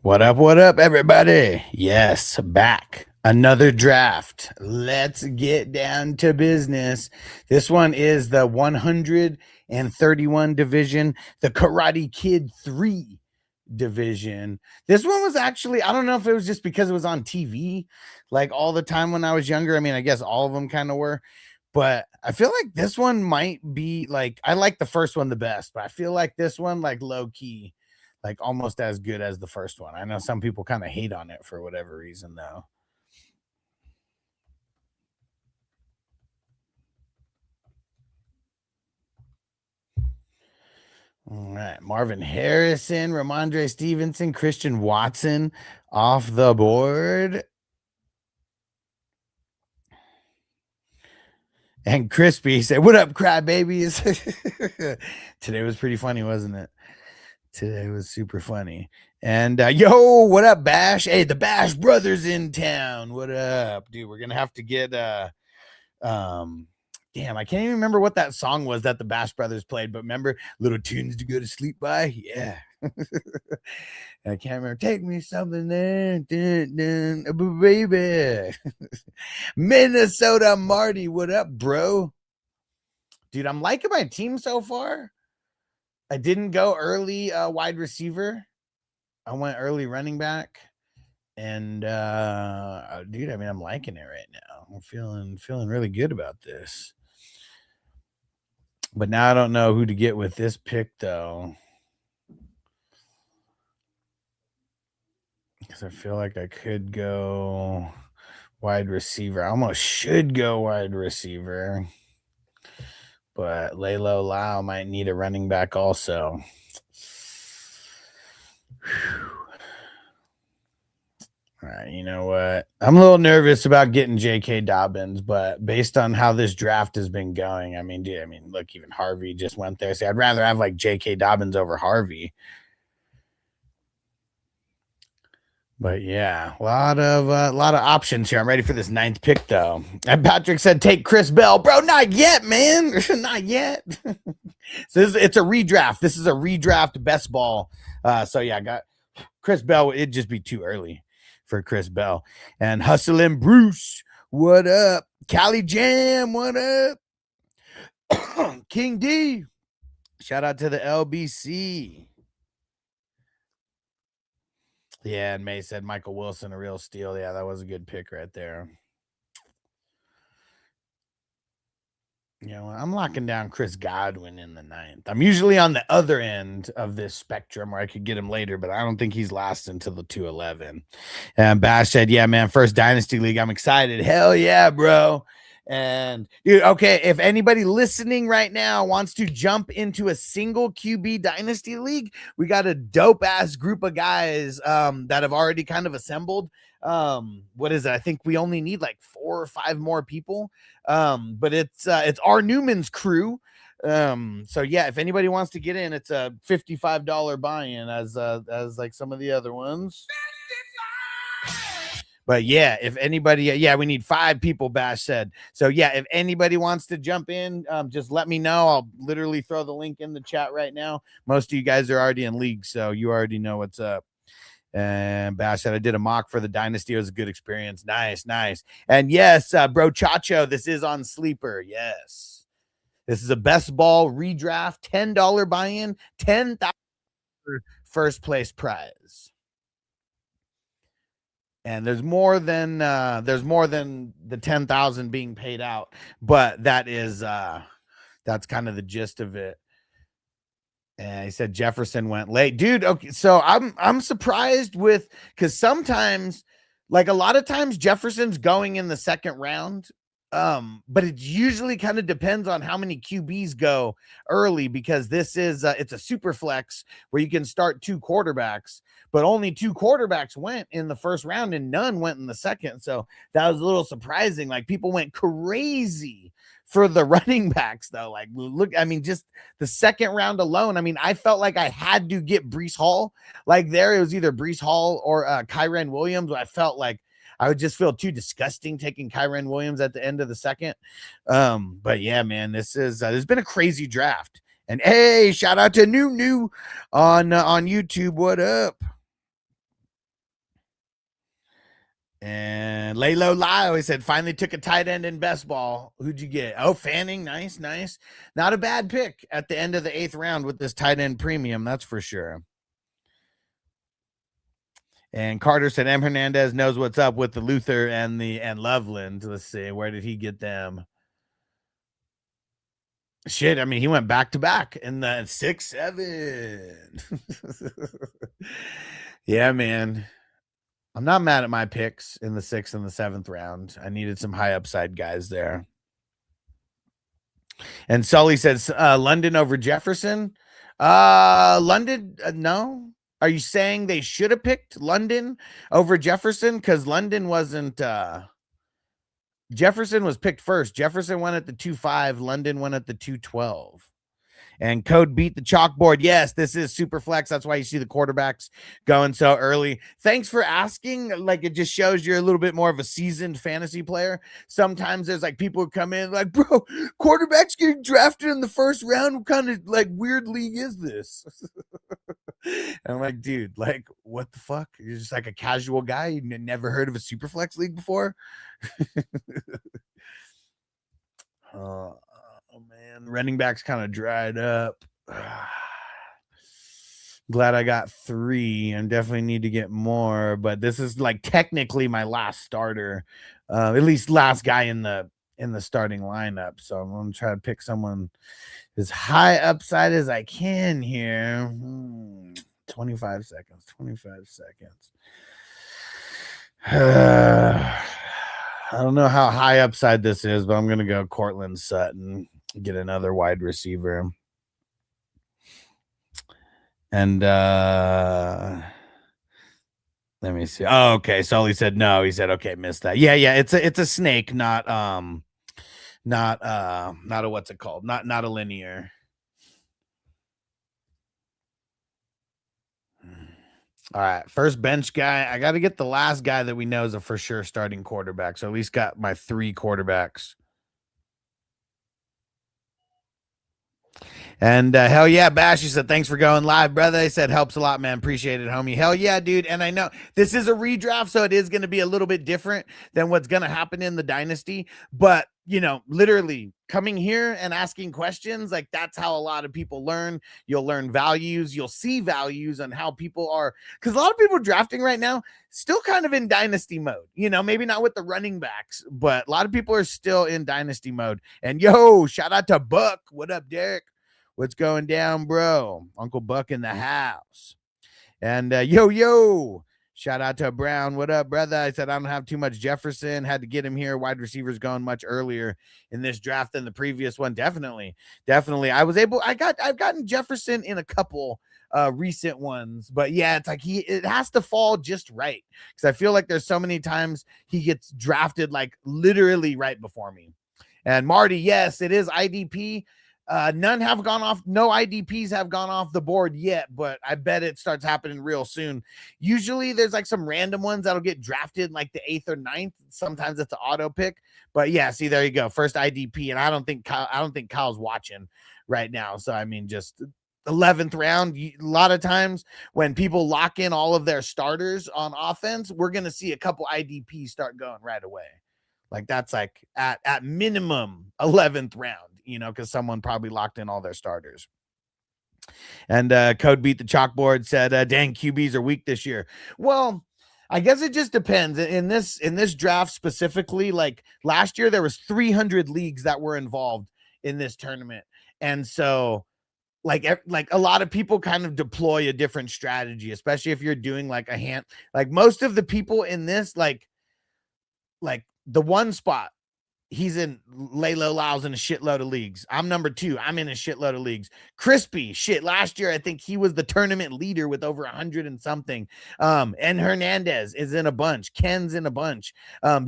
What up, everybody? Yes, back. Another draft. Let's get down to business. This one is the 131 division, the Karate Kid 3 division. This one was actually, I don't know if it was just because it was on TV like all the time when I was younger. I mean, I guess all of them kind of were, but I feel like this one might be like, I like the first one the best, but I feel like this one, like low key, like almost as good as the first one. I know some people kind of hate on it for whatever reason, though. All right, Marvin Harrison, Ramondre Stevenson, Christian Watson off the board. And Crispy said, "What up, crybabies?" Today was pretty funny, wasn't it? Today was super funny. And yo, what up, Bash? Hey, the Bash brothers in town. What up, dude? We're gonna have to get damn, I can't even remember what that song was that the Bash brothers played, but remember Little Tunes to Go to Sleep by? Yeah. I can't remember. Take me something there, baby. Minnesota Marty, what up, bro? Dude, I'm liking my team so far. I didn't go early wide receiver. I went early running back. And dude, I mean, I'm liking it right now. I'm feeling really good about this. But now I don't know who to get with this pick though. Because I feel like I could go wide receiver. I almost should go wide receiver. But Lalo Lau might need a running back also. Whew. All right, you know what? I'm a little nervous about getting J.K. Dobbins, but based on how this draft has been going, I mean, dude, look, even Harvey just went there. See, I'd rather have like J.K. Dobbins over Harvey. But yeah, a lot of options here. I'm ready for this 9th pick, though. And Patrick said, "Take Chris Bell, bro." Not yet, man. Not yet. So it's a redraft. This is a redraft best ball. So yeah, I got Chris Bell. It'd just be too early for Chris Bell. And Hustling Bruce, what up? Cali Jam, what up? King D, shout out to the LBC. Yeah, and May said Michael Wilson, a real steal. Yeah, that was a good pick right there. You know, I'm locking down Chris Godwin in the 9th. I'm usually on the other end of this spectrum where I could get him later, but I don't think he's last until the 211. And Bash said, "Yeah, man, first Dynasty League. I'm excited. Hell yeah, bro." And dude, okay, if anybody listening right now wants to jump into a single QB Dynasty League, we got a dope ass group of guys that have already kind of assembled. What is it? I think we only need like 4 or 5 more people. But it's our Newman's crew. So yeah, if anybody wants to get in, it's a $55 buy-in as like some of the other ones. But yeah, if anybody, yeah, we need 5 people, Bash said. So yeah, if anybody wants to jump in, just let me know. I'll literally throw the link in the chat right now. Most of you guys are already in league, so you already know what's up. And Bash said, "I did a mock for the Dynasty. It was a good experience." Nice. And yes, bro Chacho, this is on Sleeper. Yes. This is a best ball redraft, $10 buy-in, $10,000 first place prize. And there's more than the 10,000 being paid out, but that is that's kind of the gist of it. And he said Jefferson went late, dude. Okay, so I'm surprised with, because sometimes, like a lot of times, Jefferson's going in the 2nd round. But it usually kind of depends on how many QBs go early, because this is it's a super flex where you can start 2 quarterbacks, but only 2 quarterbacks went in the 1st round and none went in the 2nd. So that was a little surprising. Like people went crazy for the running backs though. Like look, I mean, just the 2nd round alone. I mean, I felt like I had to get Breece Hall. Like there, it was either Breece Hall or Kyren Williams. I felt like I would just feel too disgusting taking Kyren Williams at the end of the 2nd. But yeah, man, this is there's been a crazy draft. And hey, shout out to New on YouTube. What up? And Laylo Lyle, he said, finally took a tight end in best ball. Who'd you get? Oh, Fanning. Nice. Not a bad pick at the end of the 8th round with this tight end premium. That's for sure. And Carter said, M. Hernandez knows what's up with the Luther and Loveland. Let's see. Where did he get them? Shit, I mean, he went back to back in the 6-7. Yeah, man. I'm not mad at my picks in the 6th and the 7th round. I needed some high upside guys there. And Sully says London over Jefferson. London, no. Are you saying they should have picked London over Jefferson? Because London wasn't. Jefferson was picked first. Jefferson went at the 2.5. London went at the 2.12. And Code beat the chalkboard. Yes, this is super flex. That's why you see the quarterbacks going so early. Thanks for asking. Like, it just shows you're a little bit more of a seasoned fantasy player. Sometimes there's like people who come in like, bro, quarterbacks getting drafted in the first round. What kind of like weird league is this? And I'm like, dude, like, what the fuck? You're just like a casual guy. You never heard of a super flex league before? Oh man, running backs kind of dried up. Glad I got 3 and definitely need to get more, but this is like technically my last starter, at least last guy in the starting lineup. So I'm gonna try to pick someone as high upside as I can here. 25 seconds. I don't know how high upside this is, but I'm going to go Cortland Sutton, get another wide receiver. And let me see. Oh, okay. Sully said no. He said, okay, missed that. Yeah. It's a snake, not a what's it called? Not a linear. All right, first bench guy. I got to get the last guy that we know is a for sure starting quarterback. So at least got my 3 quarterbacks. And hell yeah, Bash, he said, thanks for going live, brother. He said, helps a lot, man. Appreciate it, homie. Hell yeah, dude. And I know this is a redraft, so it is going to be a little bit different than what's going to happen in the dynasty. But, you know, literally coming here and asking questions, like that's how a lot of people learn. You'll learn values. You'll see values on how people are. Because a lot of people drafting right now still kind of in dynasty mode. You know, maybe not with the running backs, but a lot of people are still in dynasty mode. And yo, shout out to Buck. What up, Derek? What's going down, bro? Uncle Buck in the house. And yo, shout out to Brown. What up, brother? I said I don't have too much Jefferson. Had to get him here. Wide receivers going much earlier in this draft than the previous one. Definitely. I've gotten Jefferson in a couple recent ones, but yeah, it's like it has to fall just right, because I feel like there's so many times he gets drafted like literally right before me. And Marty, yes, it is IDP. None have gone off. No IDPs have gone off the board yet, but I bet it starts happening real soon. Usually there's like some random ones that'll get drafted like the 8th or 9th. Sometimes it's an auto pick, but yeah, see, there you go. First IDP. And I don't think Kyle's watching right now. So, I mean, just 11th round, a lot of times when people lock in all of their starters on offense, we're going to see a couple IDPs start going right away. Like that's like at minimum 11th round, you know, because someone probably locked in all their starters. And Code beat the chalkboard, said, dang, QBs are weak this year. Well, I guess it just depends. In this draft specifically, like last year, there was 300 leagues that were involved in this tournament. And so like a lot of people kind of deploy a different strategy, especially if you're doing like a hand, like most of the people in this, like the one spot, he's in Laylo Lyle's in a shitload of leagues. I'm number 2. I'm in a shitload of leagues. Crispy, shit. Last year, I think he was the tournament leader with over 100 and something. And Hernandez is in a bunch. Ken's in a bunch.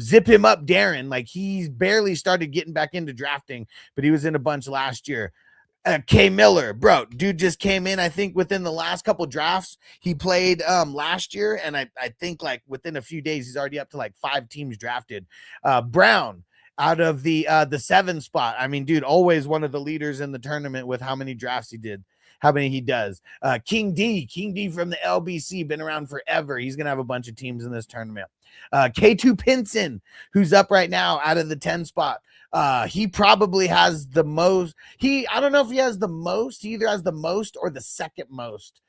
Zip him up, Darren. Like he's barely started getting back into drafting, but he was in a bunch last year. K Miller, bro, dude just came in, I think within the last couple drafts. He played last year, and I think like within a few days he's already up to like 5 teams drafted. Brown out of the 7 spot. I mean, dude, always one of the leaders in the tournament with how many drafts he did. how many he does. King D from the LBC, been around forever. He's going to have a bunch of teams in this tournament. K2 Pinson, who's up right now out of the 10 spot. He probably has the most. I don't know if he has the most. He either has the most or the second most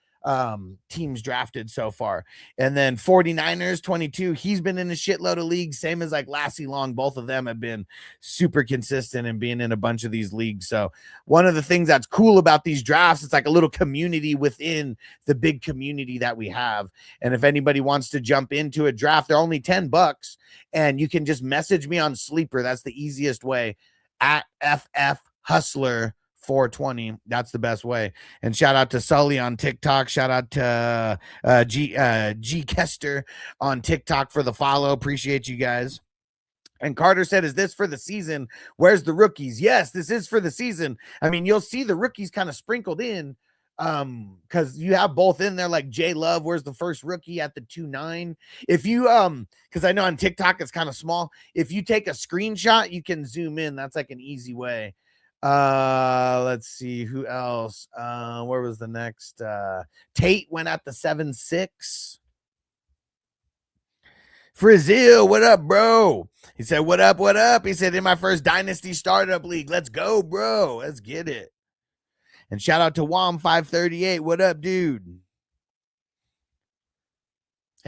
teams drafted so far. And then 49ers 22, he's been in a shitload of leagues, same as like Lassie Long. Both of them have been super consistent and being in a bunch of these leagues. So one of the things that's cool about these drafts, it's like a little community within the big community that we have. And if anybody wants to jump into a draft, they're only $10 and you can just message me on Sleeper. That's the easiest way, at FF Hustler 420. That's the best way. And shout out to Sully on TikTok. Shout out to G Kester on TikTok for the follow. Appreciate you guys. And Carter said, is this for the season? Where's the rookies? Yes, this is for the season. I mean, you'll see the rookies kind of sprinkled in because you have both in there, like J Love. Where's the first rookie at the 2-9? If you because I know on TikTok it's kind of small. If you take a screenshot, you can zoom in. That's like an easy way. Let's see who else. Where was the next? Tate went at the 7-6. Frizzil, what up, bro? He said, what up, what up? He said, in my first Dynasty Startup League. Let's go, bro. Let's get it. And shout out to Wom538. What up, dude?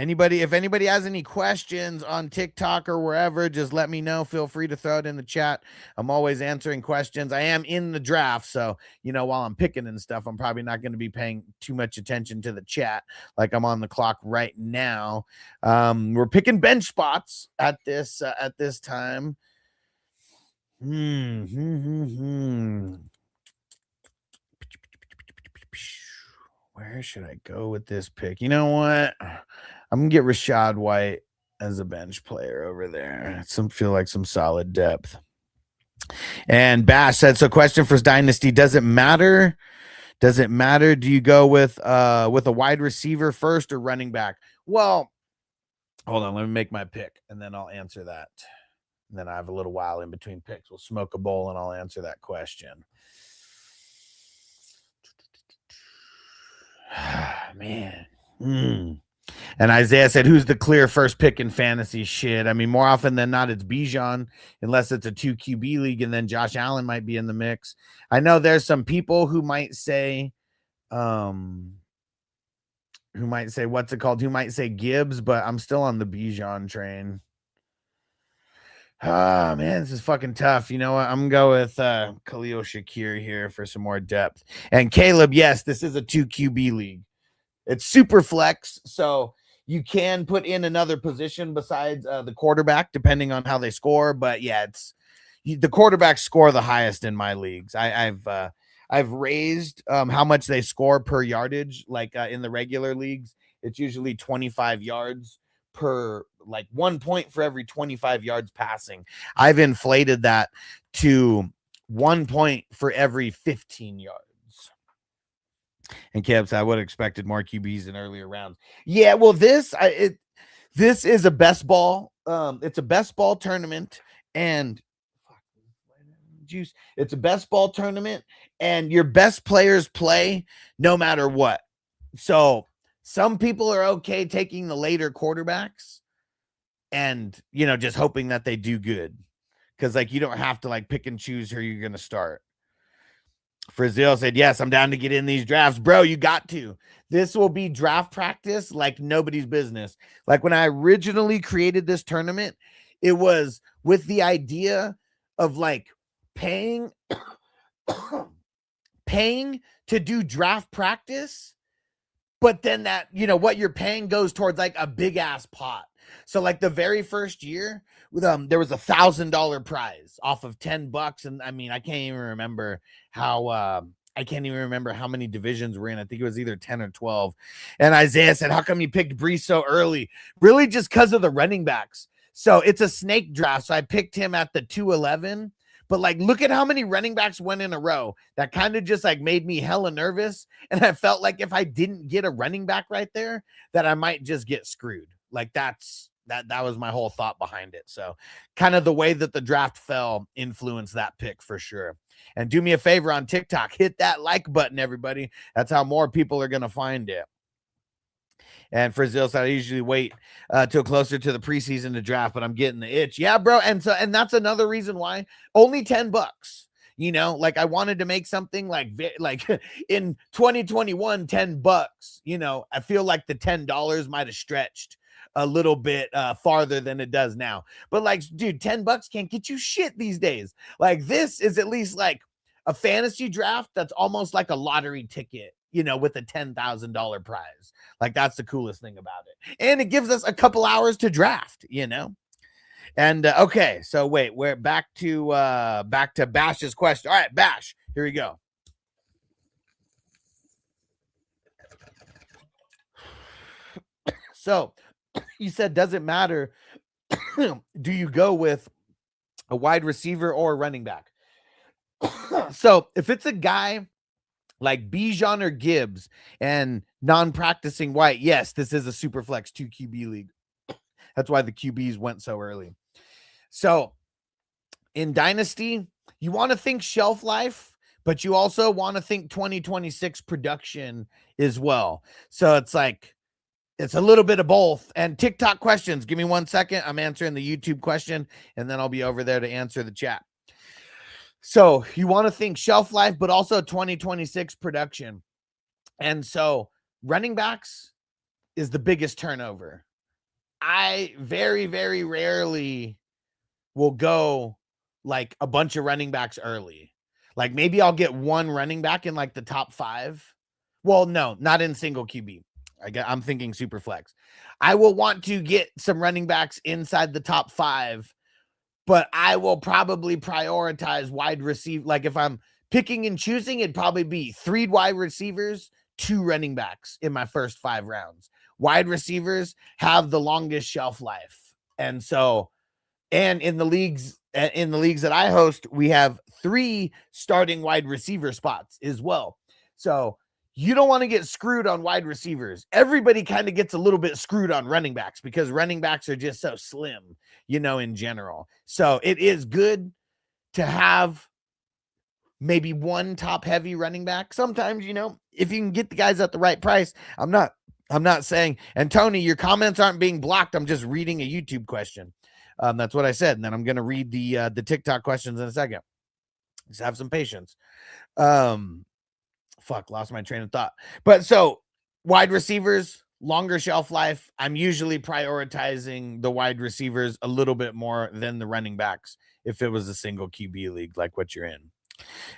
If anybody has any questions on TikTok or wherever, just let me know. Feel free to throw it in the chat. I'm always answering questions. I am in the draft, so, while I'm picking and stuff, I'm probably not going to be paying too much attention to the chat like I'm on the clock right now. We're picking bench spots at this time. Where should I go with this pick? You know what? I'm going to get Rachaad White as a bench player over there. Feel like some solid depth. And Bash said, so question for Dynasty, does it matter? Do you go with a wide receiver first or running back? Well, hold on. Let me make my pick, and then I'll answer that. And then I have a little while in between picks. We'll smoke a bowl, and I'll answer that question. Man. And Isaiah said, who's the clear first pick in fantasy? Shit. I mean, more often than not, it's Bijan, unless it's a 2 QB league, and then Josh Allen might be in the mix. I know there's some people who might say, what's it called? Who might say Gibbs, but I'm still on the Bijan train. Ah, man, this is fucking tough. You know what? I'm going to go with Khalil Shakir here for some more depth. And Caleb, yes, this is a 2 QB league. It's super flex, so you can put in another position besides the quarterback, depending on how they score. But yeah, the quarterbacks score the highest in my leagues. I've raised how much they score per yardage. Like in the regular leagues, it's usually 25 yards per, like 1 point for every 25 yards passing. I've inflated that to 1 point for every 15 yards. And Caleb said, I would have expected more QBs in earlier rounds. Yeah, well, this is a best ball. It's a best ball tournament, and it's a best ball tournament, and your best players play no matter what. So some people are okay taking the later quarterbacks, and just hoping that they do good, because like you don't have to like pick and choose who you're gonna start. Frizzil said, yes, I'm down to get in these drafts. Bro, you got to. This will be draft practice like nobody's business. Like when I originally created this tournament, it was with the idea of like paying to do draft practice, but then that, what you're paying goes towards like a big ass pot. So like the very first year, there was $1,000 prize off of $10, and I mean I can't even remember how many divisions we're in. I think it was either 10 or 12. And Isaiah said, "How come you picked Brees so early?" Really, just because of the running backs. So it's a snake draft. So I picked him at the 211. But like, look at how many running backs went in a row. That kind of just like made me hella nervous. And I felt like if I didn't get a running back right there, that I might just get screwed. Like that's That was my whole thought behind it. So kind of the way that the draft fell influenced that pick for sure. And do me a favor on TikTok, hit that like button, everybody. That's how more people are going to find it. And for Zill said, I usually wait till closer to the preseason to draft, but I'm getting the itch. Yeah, bro. And that's another reason why only $10. You know, like I wanted to make something like in 2021, $10. You know, I feel like the $10 might have stretched a little bit farther than it does now. But like, dude, $10 can't get you shit these days. Like this is at least like a fantasy draft that's almost like a lottery ticket, you know, with a $10,000 prize. Like that's the coolest thing about it. And it gives us a couple hours to draft, you know. And okay, so wait, we're back to Bash's question. All right, Bash, here we go. So you said, does it matter? Do you go with a wide receiver or a running back? So if it's a guy like Bijan or Gibbs and non-practicing White, yes, this is a super flex 2 QB league. That's why the QBs went so early. So in Dynasty, you want to think shelf life, but you also want to think 2026 production as well. So it's like, it's a little bit of both. And TikTok questions, give me 1 second. I'm answering the YouTube question, and then I'll be over there to answer the chat. So you want to think shelf life, but also 2026 production. And so running backs is the biggest turnover. I very, very rarely will go like a bunch of running backs early. Like maybe I'll get one running back in like the top 5. Well, no, not in single QB. I'm thinking super flex. I will want to get some running backs inside the top 5, but I will probably prioritize wide receiver. Like if I'm picking and choosing, it'd probably be 3 wide receivers, 2 running backs in my first 5 rounds. Wide receivers have the longest shelf life. And so, and in the leagues that I host, we have 3 starting wide receiver spots as well. So you don't want to get screwed on wide receivers. Everybody kind of gets a little bit screwed on running backs because running backs are just so slim, you know, in general. So it is good to have maybe one top heavy running back. Sometimes, you know, if you can get the guys at the right price. I'm not saying, and Tony, your comments aren't being blocked. I'm just reading a YouTube question. That's what I said. And then I'm going to read the TikTok questions in a second. Just have some patience. Lost my train of thought. But so wide receivers, longer shelf life. I'm usually prioritizing the wide receivers a little bit more than the running backs if it was a single QB league like what you're in.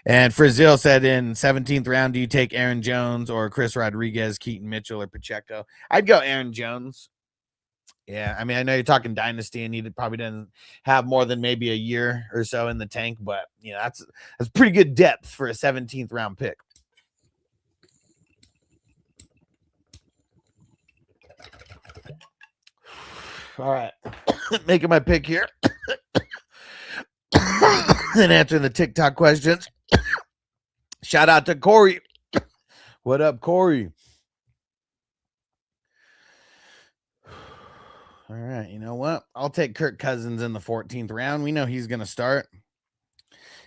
And Frizzil said in 17th round, do you take Aaron Jones or Chris Rodriguez, Keaton Mitchell, or Pacheco? I'd go Aaron Jones. Yeah, I mean, I know you're talking dynasty and he probably didn't have more than maybe a year or so in the tank, but you know, that's pretty good depth for a 17th round pick. All right, making my pick here and answering the TikTok questions. Shout out to Corey. What up, Corey? All right, you know what? I'll take Kirk Cousins in the 14th round. We know he's going to start.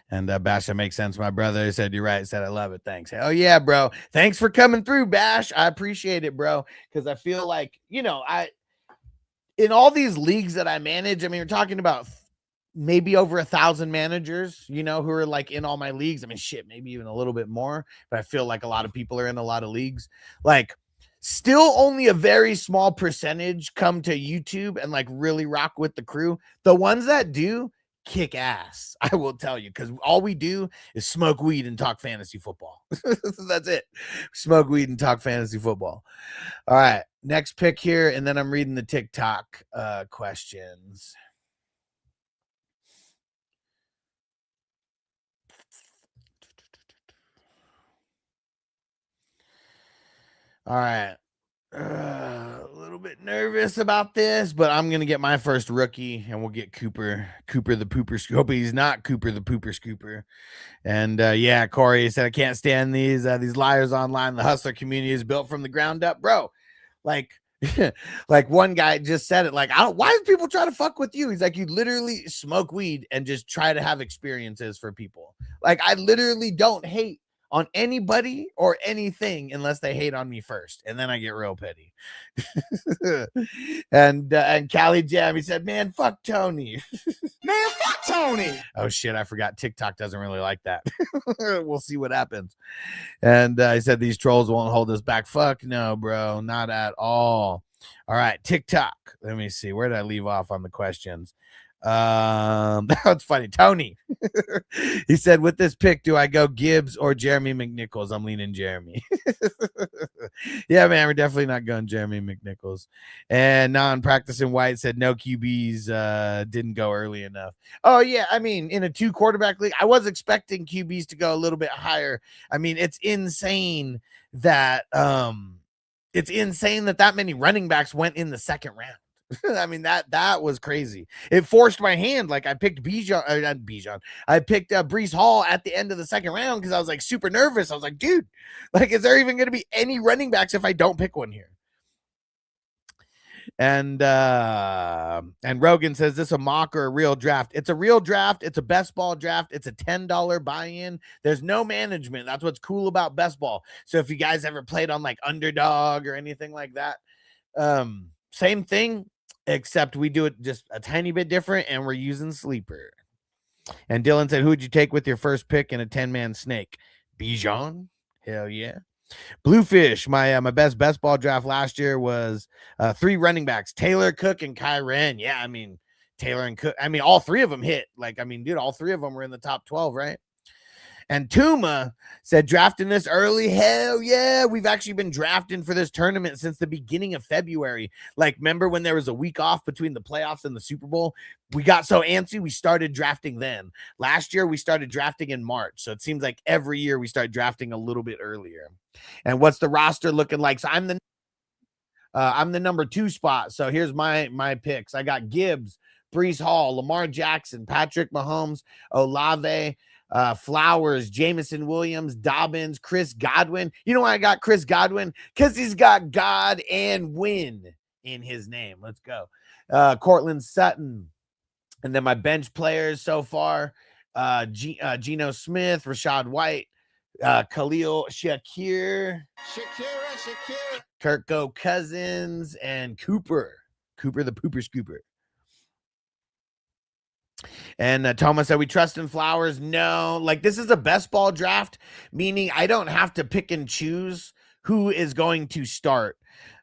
And Bash, that makes sense. My brother said, you're right. He said, I love it. Thanks. Oh, yeah, bro. Thanks for coming through, Bash. I appreciate it, bro. Because I feel like, you know, in all these leagues that I manage, I mean, we're talking about maybe over 1,000 managers, you know, who are like in all my leagues. I mean, shit, maybe even a little bit more. But I feel like a lot of people are in a lot of leagues. Like, still only a very small percentage come to YouTube and like really rock with the crew. The ones that do kick ass, I will tell you, because all we do is smoke weed and talk fantasy football. That's it. Smoke weed and talk fantasy football. All right, next pick here, and then I'm reading the TikTok questions. All right. A little bit nervous about this, but I'm gonna get my first rookie, and we'll get Cooper the Pooper Scoop. He's not Cooper the Pooper Scooper. And yeah, Corey said I can't stand these liars online. The hustler community is built from the ground up, bro. Like Like one guy just said it, like, why do people try to fuck with you? He's like, you literally smoke weed and just try to have experiences for people. Like, I literally don't hate on anybody or anything unless they hate on me first, and then I get real petty. And Cali Jam, he said, man, fuck Tony. Man, fuck Tony. Oh shit, I forgot TikTok doesn't really like that. We'll see what happens. And I said these trolls won't hold us back. Fuck no, bro, not at all. All right, TikTok. Let me see. Where did I leave off on the questions? That's funny. Tony. He said, with this pick, do I go Gibbs or Jeremy McNichols? I'm leaning Jeremy. Yeah, man, we're definitely not going Jeremy McNichols. And non-practicing White said no QBs didn't go early enough. Oh, yeah. I mean, in a 2-quarterback league, I was expecting QBs to go a little bit higher. I mean, it's insane that that many running backs went in the second round. I mean, that was crazy. It forced my hand. Like, I picked not Bijan. I picked Breece Hall at the end of the second round because I was like super nervous. I was like, dude, like, is there even going to be any running backs if I don't pick one here? And Rogan says, this a mock or a real draft? It's a real draft. It's a best ball draft. It's a $10 buy-in. There's no management. That's what's cool about best ball. So if you guys ever played on like Underdog or anything like that, same thing, except we do it just a tiny bit different, and we're using Sleeper. And Dylan said, who'd you take with your first pick in a 10-man snake? Bijan? Hell yeah. Bluefish, my best ball draft last year was 3 running backs, Taylor, Cook, and Kyren. Yeah, I mean, Taylor and Cook, I mean, all 3 of them hit. Like, I mean, dude, all 3 of them were in the top 12, right? And Tuma said, drafting this early, hell yeah. We've actually been drafting for this tournament since the beginning of February. Like, remember when there was a week off between the playoffs and the Super Bowl? We got so antsy, we started drafting then. Last year, we started drafting in March. So it seems like every year we start drafting a little bit earlier. And what's the roster looking like? So I'm the number 2 spot. So here's my picks. I got Gibbs, Breece Hall, Lamar Jackson, Patrick Mahomes, Olave, Flowers, Jameson Williams, Dobbins, Chris Godwin. You know why I got Chris Godwin? Because he's got God and win in his name. Let's go. Cortland Sutton. And then my bench players so far, Geno Smith, Rashad White, Khalil Shakir, Kirko Cousins, and Cooper the Pooper Scooper. And Thomas said, we trust in Flowers? No, like, this is a best ball draft, meaning I don't have to pick and choose who is going to start.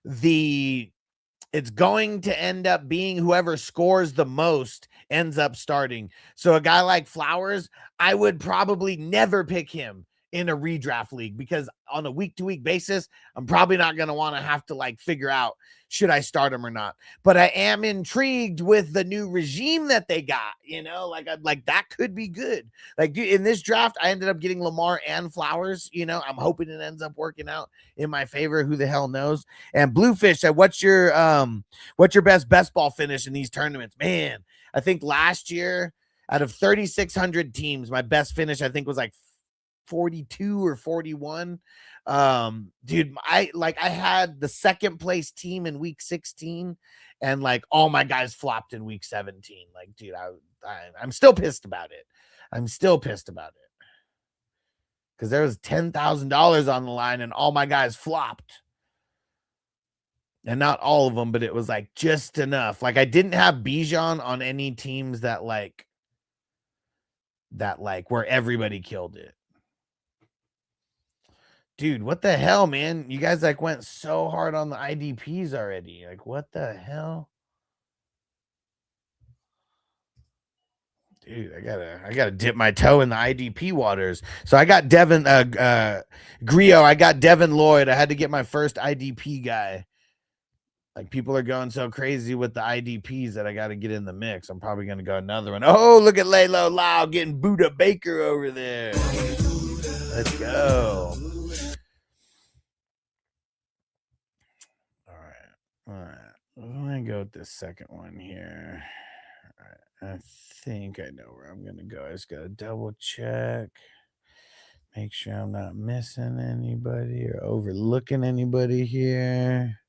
It's going to end up being whoever scores the most ends up starting. So a guy like Flowers, I would probably never pick him in a redraft league, because on a week-to-week basis, I'm probably not going to want to have to like figure out, should I start him or not? But I am intrigued with the new regime that they got, you know, like that could be good. Like, dude, in this draft, I ended up getting Lamar and Flowers, you know, I'm hoping it ends up working out in my favor. Who the hell knows? And Bluefish said, what's your best ball finish in these tournaments? Man, I think last year out of 3,600 teams, my best finish, I think, was like 42 or 41. Dude, I had the second place team in week 16, and like all my guys flopped in week 17. Like, dude, I'm still pissed about it. Because there was $10,000 on the line and all my guys flopped. And not all of them, but it was like just enough. Like, I didn't have Bijan on any teams that where everybody killed it. Dude, what the hell, man? You guys like went so hard on the IDPs already. Like, what the hell? Dude, I gotta dip my toe in the IDP waters. So I got Devin Grio, I got Devin Lloyd. I had to get my first IDP guy. Like, people are going so crazy with the IDPs that I got to get in the mix. I'm probably gonna go another one. Oh, look at Laylo Lau getting Buddha Baker over there. Let's go. All right. I'm gonna go with this second one here. All right. I think I know where I'm gonna go. I just gotta double check, make sure I'm not missing anybody or overlooking anybody here.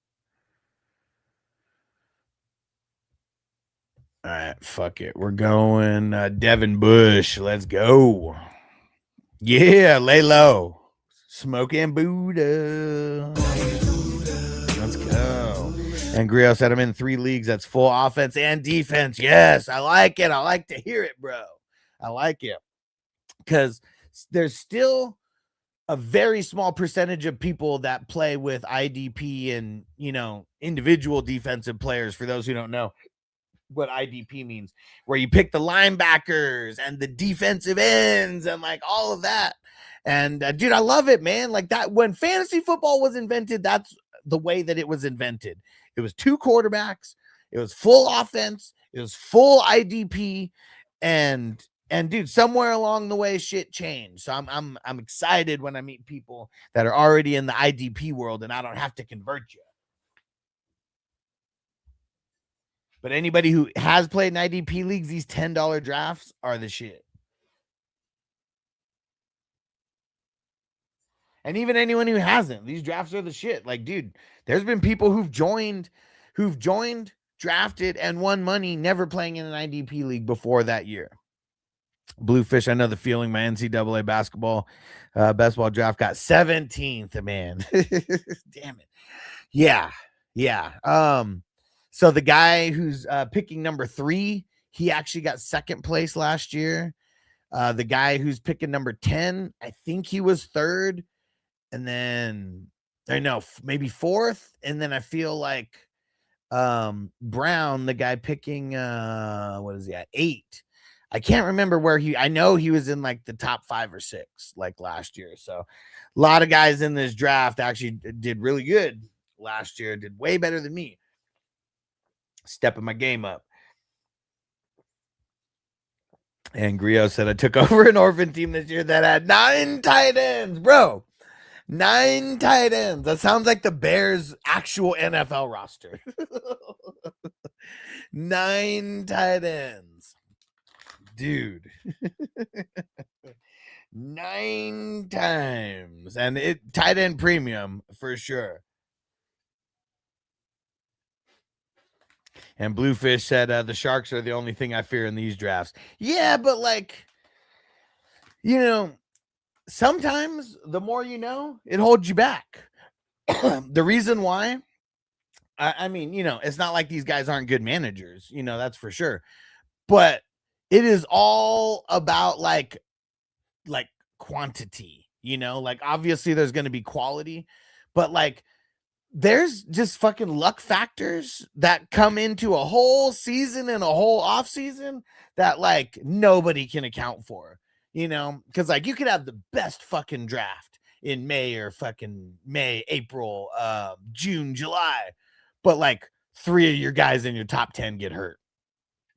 All right, fuck it. We're going Devin Bush. Let's go. Yeah, lay low. Smoking Buddha. Let's go. And Griot said I'm in 3 leagues. That's full offense and defense. Yes, I like it. I like to hear it, bro. I like it. Because there's still a very small percentage of people that play with IDP and, individual defensive players. For those who don't know what IDP means, where you pick the linebackers and the defensive ends and like all of that. And dude, I love it, man. Like that, when fantasy football was invented, that's the way that it was invented. It was 2 quarterbacks, it was full offense, it was full IDP, and dude, somewhere along the way shit changed. So I'm excited when I meet people that are already in the IDP world and I don't have to convert you. But anybody who has played in IDP leagues, these $10 drafts are the shit. And even anyone who hasn't, these drafts are the shit. Like, dude, there's been people who've joined, drafted, and won money never playing in an IDP league before that year. Bluefish, I know the feeling. My NCAA basketball best ball draft got 17th, man. Damn it. Yeah. So the guy who's picking number 3, he actually got 2nd place last year. The guy who's picking number 10, I think he was 3rd. And then I know maybe 4th. And then I feel like Brown, the guy picking what is he at? 8. I can't remember where I know he was in like the top 5 or 6 like last year. So a lot of guys in this draft actually did really good last year, did way better than me. Stepping my game up. And Griot said I took over an orphan team this year that had 9 tight ends, bro. 9 tight ends. That sounds like the Bears' actual NFL roster. 9 tight ends. Dude. 9 times. And it tight end premium for sure. And Bluefish said the Sharks are the only thing I fear in these drafts. Yeah, but like, sometimes the more you know, it holds you back. The reason why, I mean, it's not like these guys aren't good managers, that's for sure. But it is all about like quantity, like obviously there's going to be quality, but like there's just fucking luck factors that come into a whole season and a whole off season that like nobody can account for, because like you could have the best fucking draft in May or fucking May, April, June, July, but like 3 of your guys in your top 10 get hurt.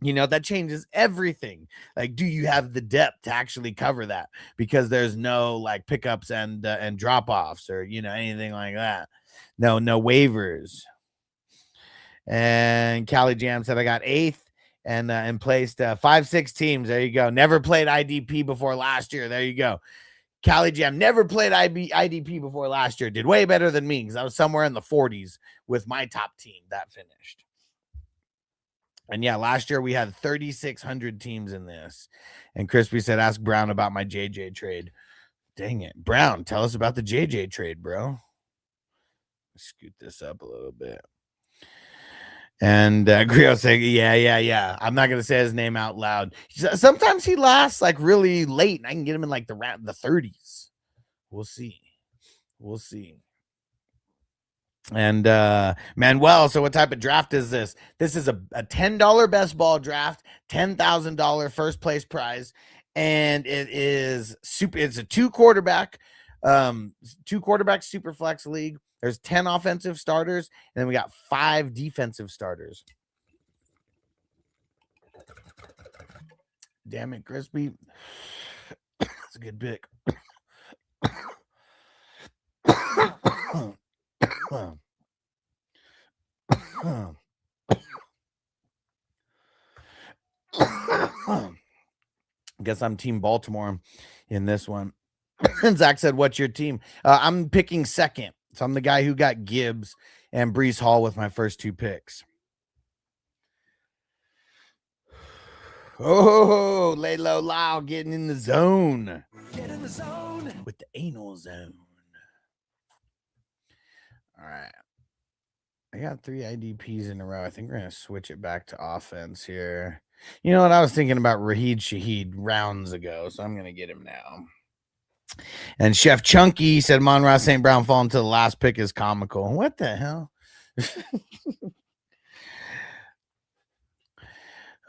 That changes everything. Like, do you have the depth to actually cover that? Because there's no like pickups and drop offs or anything like that. No waivers. And Cali Jam said I got 8th and placed 5-6 teams. There you go. Never played IDP before last year. There you go. Cali Jam never played IDP before last year. Did way better than me because I was somewhere in the 40s with my top team that finished. And yeah, last year we had 3,600 teams in this. And Crispy said, ask Brown about my JJ trade. Dang it. Brown, tell us about the JJ trade, bro. Scoot this up a little bit. And Griot saying, yeah. I'm not going to say his name out loud. Sometimes he lasts like really late and I can get him in like the 30s. We'll see. And Manuel, so what type of draft is this? This is a $10 best ball draft, $10,000 first place prize, and it's a 2 quarterback super flex league. There's 10 offensive starters, and then we got 5 defensive starters. Damn it, Crispy. That's a good pick. Guess I'm Team Baltimore in this one. Zach said, what's your team? I'm picking 2nd. So I'm the guy who got Gibbs and Breece Hall with my first 2 picks. Oh, lay low, Lyle, getting in the zone. Get in the zone with the anal zone. All right. I got 3 IDPs in a row. I think we're going to switch it back to offense here. You know what? I was thinking about Raheed Shaheed rounds ago, so I'm going to get him now. And Chef Chunky said Monroe St. Brown falling to the last pick is comical. What the hell?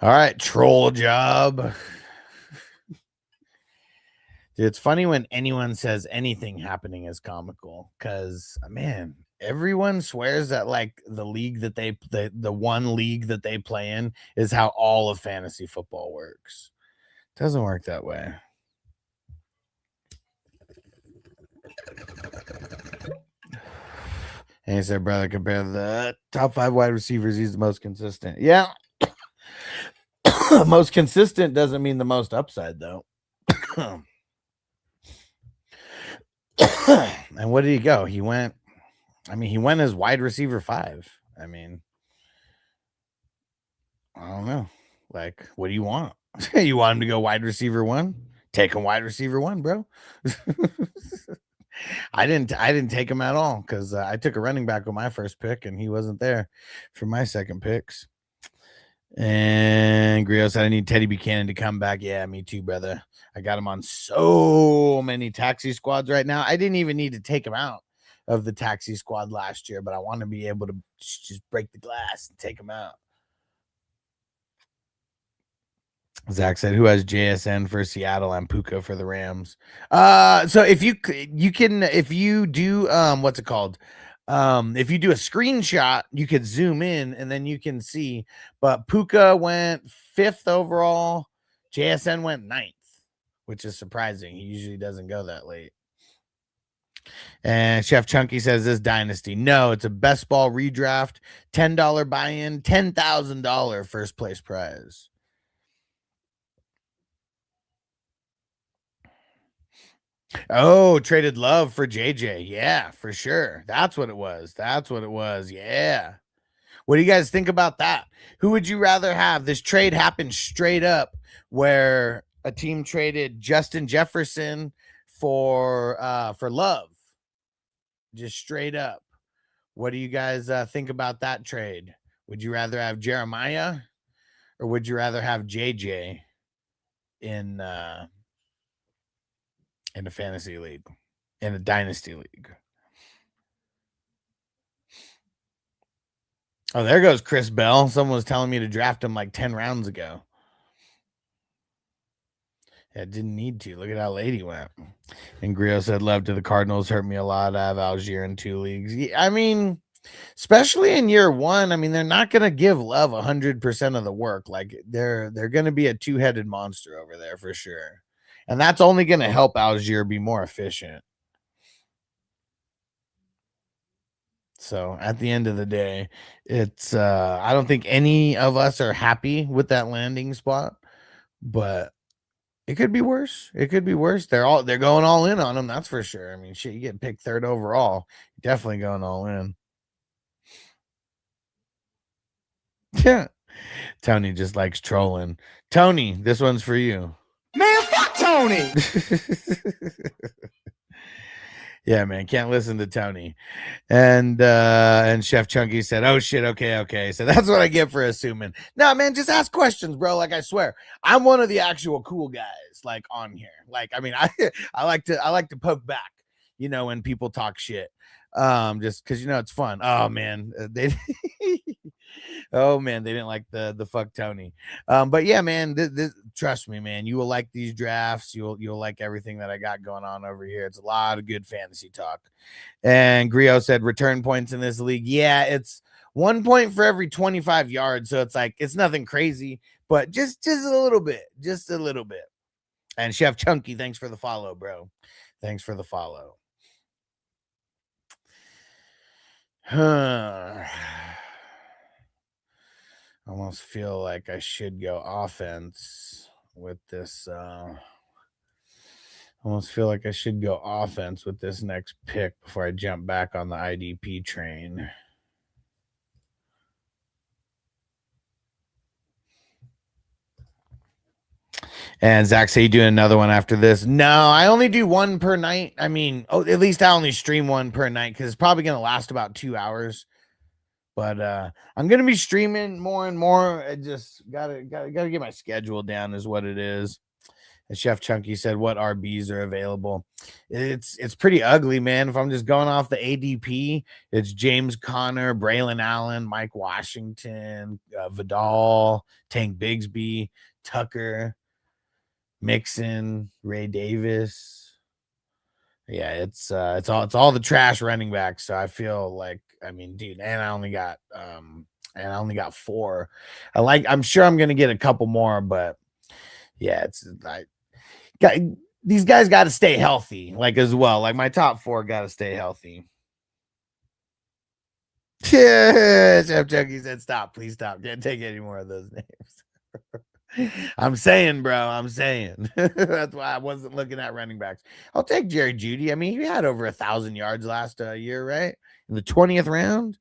All right, troll job. Dude, it's funny when anyone says anything happening is comical because, man, everyone swears that like the league that the one league that they play in is how all of fantasy football works. It doesn't work that way. And he said, brother, compare the top 5 wide receivers. He's the most consistent. Yeah. Most consistent doesn't mean the most upside, though. And what did he go? He went as wide receiver 5. I mean, I don't know. Like, what do you want? You want him to go wide receiver 1? Take him wide receiver 1, bro. I didn't take him at all because I took a running back with my first pick and he wasn't there for my second picks. And Griot said, I need Teddy Buchanan to come back. Yeah, me too, brother. I got him on so many taxi squads right now. I didn't even need to take him out of the taxi squad last year, but I want to be able to just break the glass and take him out. Zach said, who has JSN for Seattle and Puka for the Rams? So if you do what's it called? If you do a screenshot, you could zoom in and then you can see. But Puka went 5th overall. JSN went 9th, which is surprising. He usually doesn't go that late. And Chef Chunky says this dynasty. No, it's a best ball redraft, $10 buy-in, $10,000 first place prize. Oh, traded Love for JJ. Yeah, for sure. That's what it was. Yeah. What do you guys think about that? Who would you rather have? This trade happened straight up where a team traded Justin Jefferson for Love. Just straight up. What do you guys think about that trade? Would you rather have Jeremiah or would you rather have JJ in a fantasy league, in a dynasty league? Oh, there goes Chris Bell. Someone was telling me to draft him like 10 rounds ago. Yeah, didn't need to. Look at how late he went. And Griot said, love to the Cardinals. Hurt me a lot. I have Algier in 2 leagues. Yeah, I mean, especially in year 1, I mean, they're not going to give Love 100% of the work. Like they're going to be a 2-headed monster over there for sure. And that's only going to help Algier be more efficient. So at the end of the day, it's I don't think any of us are happy with that landing spot, but it could be worse. It could be worse. They're going all in on him, that's for sure. I mean, shit, you get picked 3rd overall, you're definitely going all in. Yeah. Tony just likes trolling. Tony, this one's for you. Man, fuck Tony. Yeah, man, can't listen to Tony. And Chef Chunky said, oh shit, okay. So that's what I get for assuming. No, man, just ask questions, bro. Like I swear, I'm one of the actual cool guys like on here. Like, I mean, I like to poke back, you know, when people talk shit. Just because you know it's fun. Oh man, they didn't like the fuck Tony. But yeah, man, this, trust me, man, you will like these drafts. You'll like everything that I got going on over here. It's a lot of good fantasy talk. And Griot said return points in this league. Yeah, it's 1 point for every 25 yards. So it's like it's nothing crazy, but just a little bit, And Chef Chunky, thanks for the follow, bro. Thanks for the follow. I almost feel like I should go offense with this. Almost feel like I should go offense with this next pick before I jump back on the IDP train. And Zach say you do another one after this. No, I only do one per night. I mean, at least I only stream one per night because it's probably gonna last about 2 hours. But I'm gonna be streaming more and more. I just gotta get my schedule down, is what it is. As Chef Chunky said, what RBs are available? It's pretty ugly, man. If I'm just going off the ADP, it's James Conner, Braylon Allen, Mike Washington, Vidal, Tank Bigsby, Tucker, Mixon, Ray Davis. Yeah, it's all the trash running backs. So I feel like, I mean, dude, and I only got 4. I'm sure I'm gonna get a couple more, but yeah, these guys got to stay healthy, like as well. Like my top 4 got to stay healthy. Yeah, Chef Chucky said, "Stop, please stop. Can't take any more of those names." I'm saying, bro. I'm saying that's why I wasn't looking at running backs. I'll take Jerry Jeudy. I mean, he had over 1,000 yards last year, right? In the 20th round.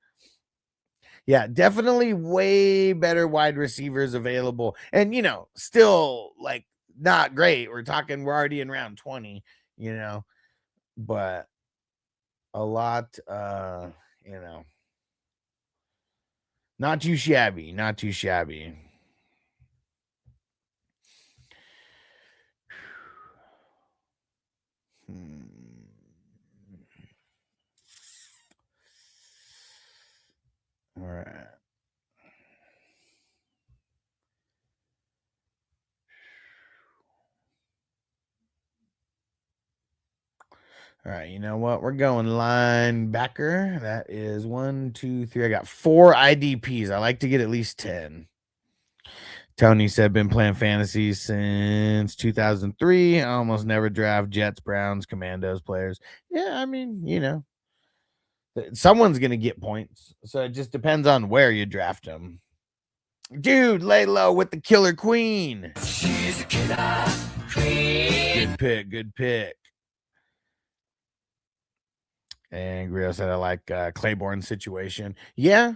Yeah, definitely way better wide receivers available, and still like not great. We're already in round 20, but a lot, not too shabby, not too shabby. All right. All right, you know what? We're going linebacker. That is 1, 2, 3. I got 4 IDPs. I like to get at least 10. Tony said, been playing fantasy since 2003. I almost never draft Jets, Browns, Commandos players. Yeah, I mean, someone's going to get points. So it just depends on where you draft them. Dude, lay low with the killer queen. She's a killer queen. Good pick, good pick. And Grio said, I like Claiborne's situation. Yeah.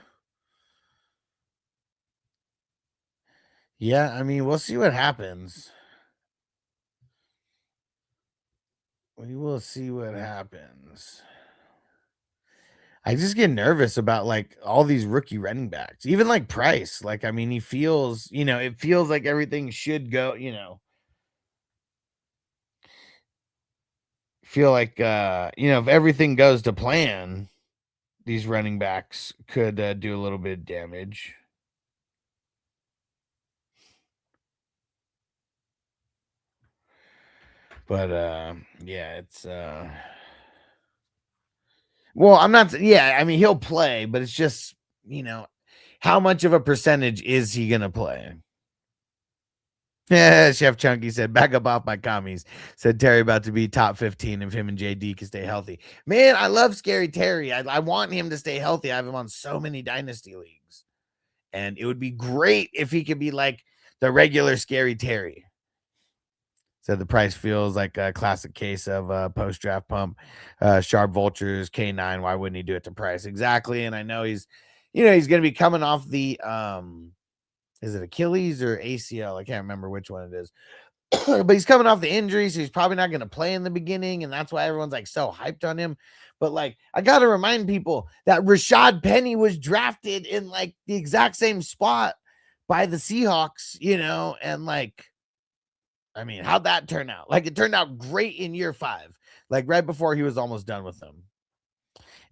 Yeah, I mean, we'll see what happens. We will see what happens. I just get nervous about like all these rookie running backs, even like Price. Like, I mean, he feels, it feels like everything should go, feel like, if everything goes to plan, these running backs could do a little bit of damage. But yeah, it's well, I'm not, yeah, I mean, he'll play, but it's just, how much of a percentage is he gonna play? Yeah, Chef Chunky said, back up off my commies. Said Terry about to be top 15 if him and JD can stay healthy. Man, I love Scary Terry. I want him to stay healthy. I have him on so many dynasty leagues. And it would be great if he could be like the regular Scary Terry. So the price feels like a classic case of post-draft pump. Sharp Vultures, K9. Why wouldn't he do it to Price? Exactly. And I know he's going to be coming off the is it Achilles or ACL? I can't remember which one it is. But he's coming off the injury, so he's probably not going to play in the beginning, and that's why everyone's like so hyped on him. But like, I got to remind people that Rashad Penny was drafted in like the exact same spot by the Seahawks, and like, I mean, how'd that turn out? Like, it turned out great in year 5, like right before he was almost done with them.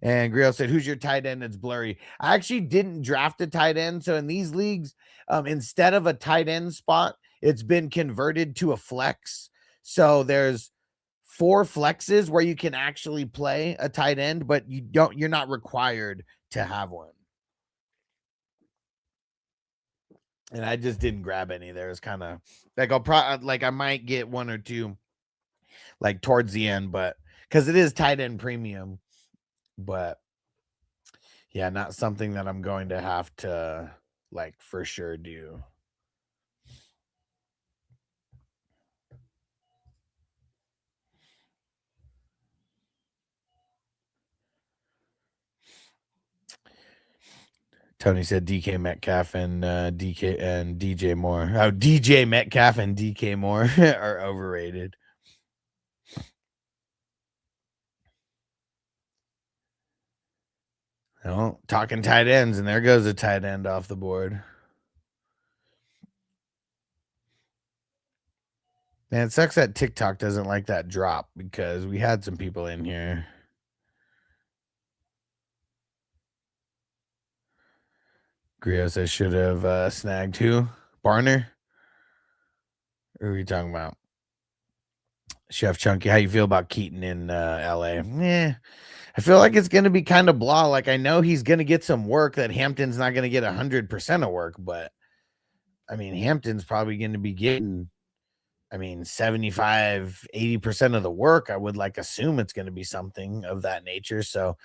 And Grill said, who's your tight end? It's blurry. I actually didn't draft a tight end. So in these leagues, instead of a tight end spot, it's been converted to a flex. So there's 4 flexes where you can actually play a tight end, but you're not required to have one. And I just didn't grab any. There's kind of like I might get 1 or 2 like towards the end, but because it is tight end premium, but yeah, not something that I'm going to have to like for sure do. Tony said DK Metcalf and DJ Moore. Oh, DJ Metcalf and DK Moore are overrated. Oh, talking tight ends, and there goes a tight end off the board. Man, it sucks that TikTok doesn't like that drop because we had some people in here. Grio says should have snagged who? Barner? Who are we talking about? Chef Chunky, how you feel about Keaton in LA? I feel like it's going to be kind of blah. Like, I know he's going to get some work that Hampton's not going to get 100% of work, but I mean, Hampton's probably going to be getting, 75, 80% of the work. I would like assume it's going to be something of that nature. So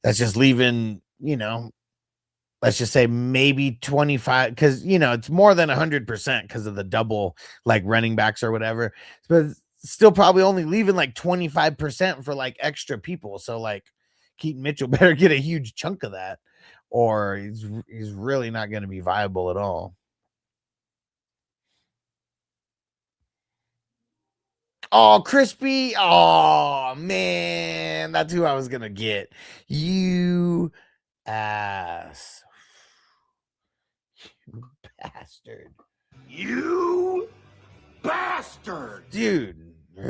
that's just leaving, let's just say maybe 25, because, it's more than 100% because of the double, like running backs or whatever. But still probably only leaving like 25% for like extra people. So like Keaton Mitchell better get a huge chunk of that, or he's really not going to be viable at all. Oh, Crispy. Oh, man. That's who I was going to get. You ass. You bastard. You bastard. Dude. All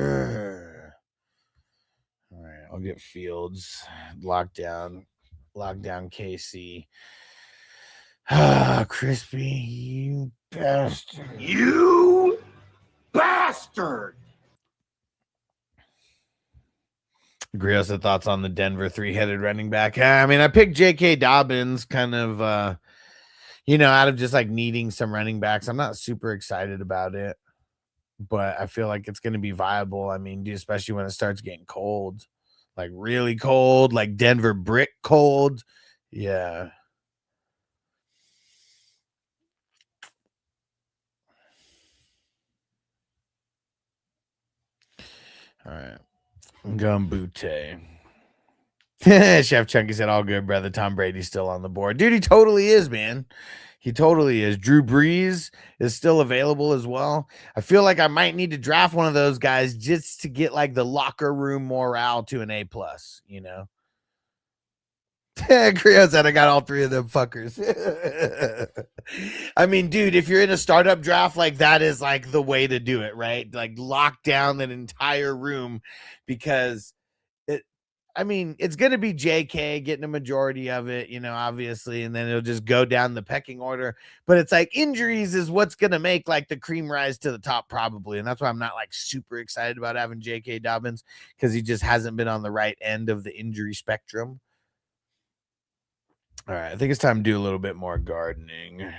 right. I'll get Fields. Lockdown KC. Ah, Crispy. You bastard. You bastard. Griot's thoughts on the Denver three-headed running back. I picked J.K. Dobbins kind of, out of just like needing some running backs. I'm not super excited about it, but I feel like it's going to be viable. Especially when it starts getting cold, like really cold, like Denver brick cold. Yeah. All right. I'm going Butte. Chef Chunky said, all good, brother. Tom Brady's still on the board. Dude, he totally is, man. He totally is. Drew Brees is still available as well. I feel like I might need to draft one of those guys just to get like the locker room morale to an A+, Creo said I got all three of them fuckers. Dude, if you're in a startup draft, like that is like the way to do it, right? Like lock down that entire room, because it's going to be JK getting a majority of it, obviously, and then it'll just go down the pecking order. But it's like injuries is what's going to make like the cream rise to the top probably. And that's why I'm not like super excited about having JK Dobbins, because he just hasn't been on the right end of the injury spectrum. All right, I think it's time to do a little bit more gardening.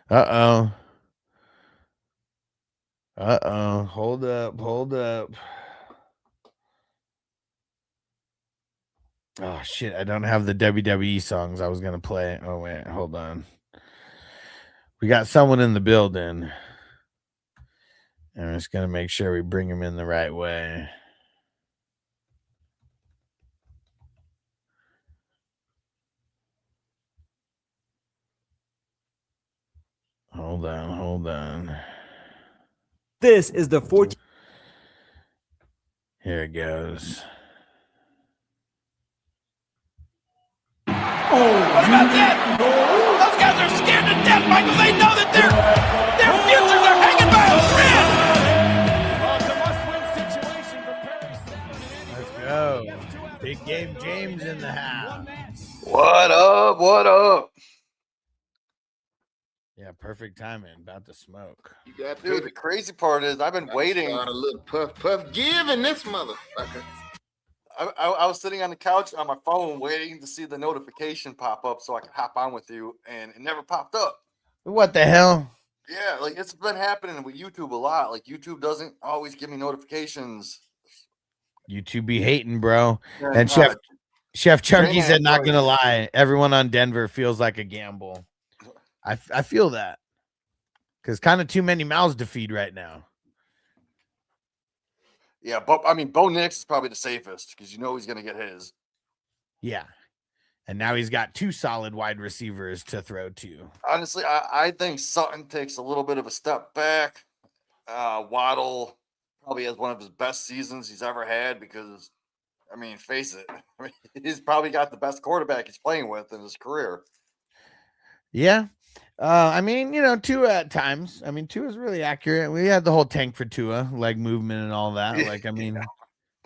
Uh-oh. Hold up. Oh, shit. I don't have the WWE songs I was going to play. Oh, wait. Hold on. We got someone in the building. And I'm just going to make sure we bring him in the right way. Hold on. This is the 14. Here it goes. What about that? Those guys are scared to death, Michael. They know that their futures are hanging by a thread. Let's go. Big Game James in the house. What up? Yeah, perfect timing. About to smoke. Dude, the crazy part is I've been waiting. A little puff give in this motherfucker. I was sitting on the couch on my phone waiting to see the notification pop up so I could hop on with you, and it never popped up. What the hell? Yeah, like it's been happening with YouTube a lot. Like YouTube doesn't always give me notifications. YouTube be hating, bro. And, And Chef Chunky said, not Sorry. gonna lie, everyone on Denver feels like a gamble. I feel that. because kind of too many mouths to feed right now. Yeah, but I mean, Bo Nix is probably the safest because you know he's going to get his. Yeah. And now he's got 2 solid wide receivers to throw to. Honestly, I think Sutton takes a little bit of a step back. Waddle probably has one of his best seasons he's ever had because, I mean, face it, I mean, he's probably got the best quarterback he's playing with in his career. Yeah. I mean, you know, Tua at times. I mean, Tua is really accurate. We had the whole tank for Tua, leg movement and all that. Like, I mean,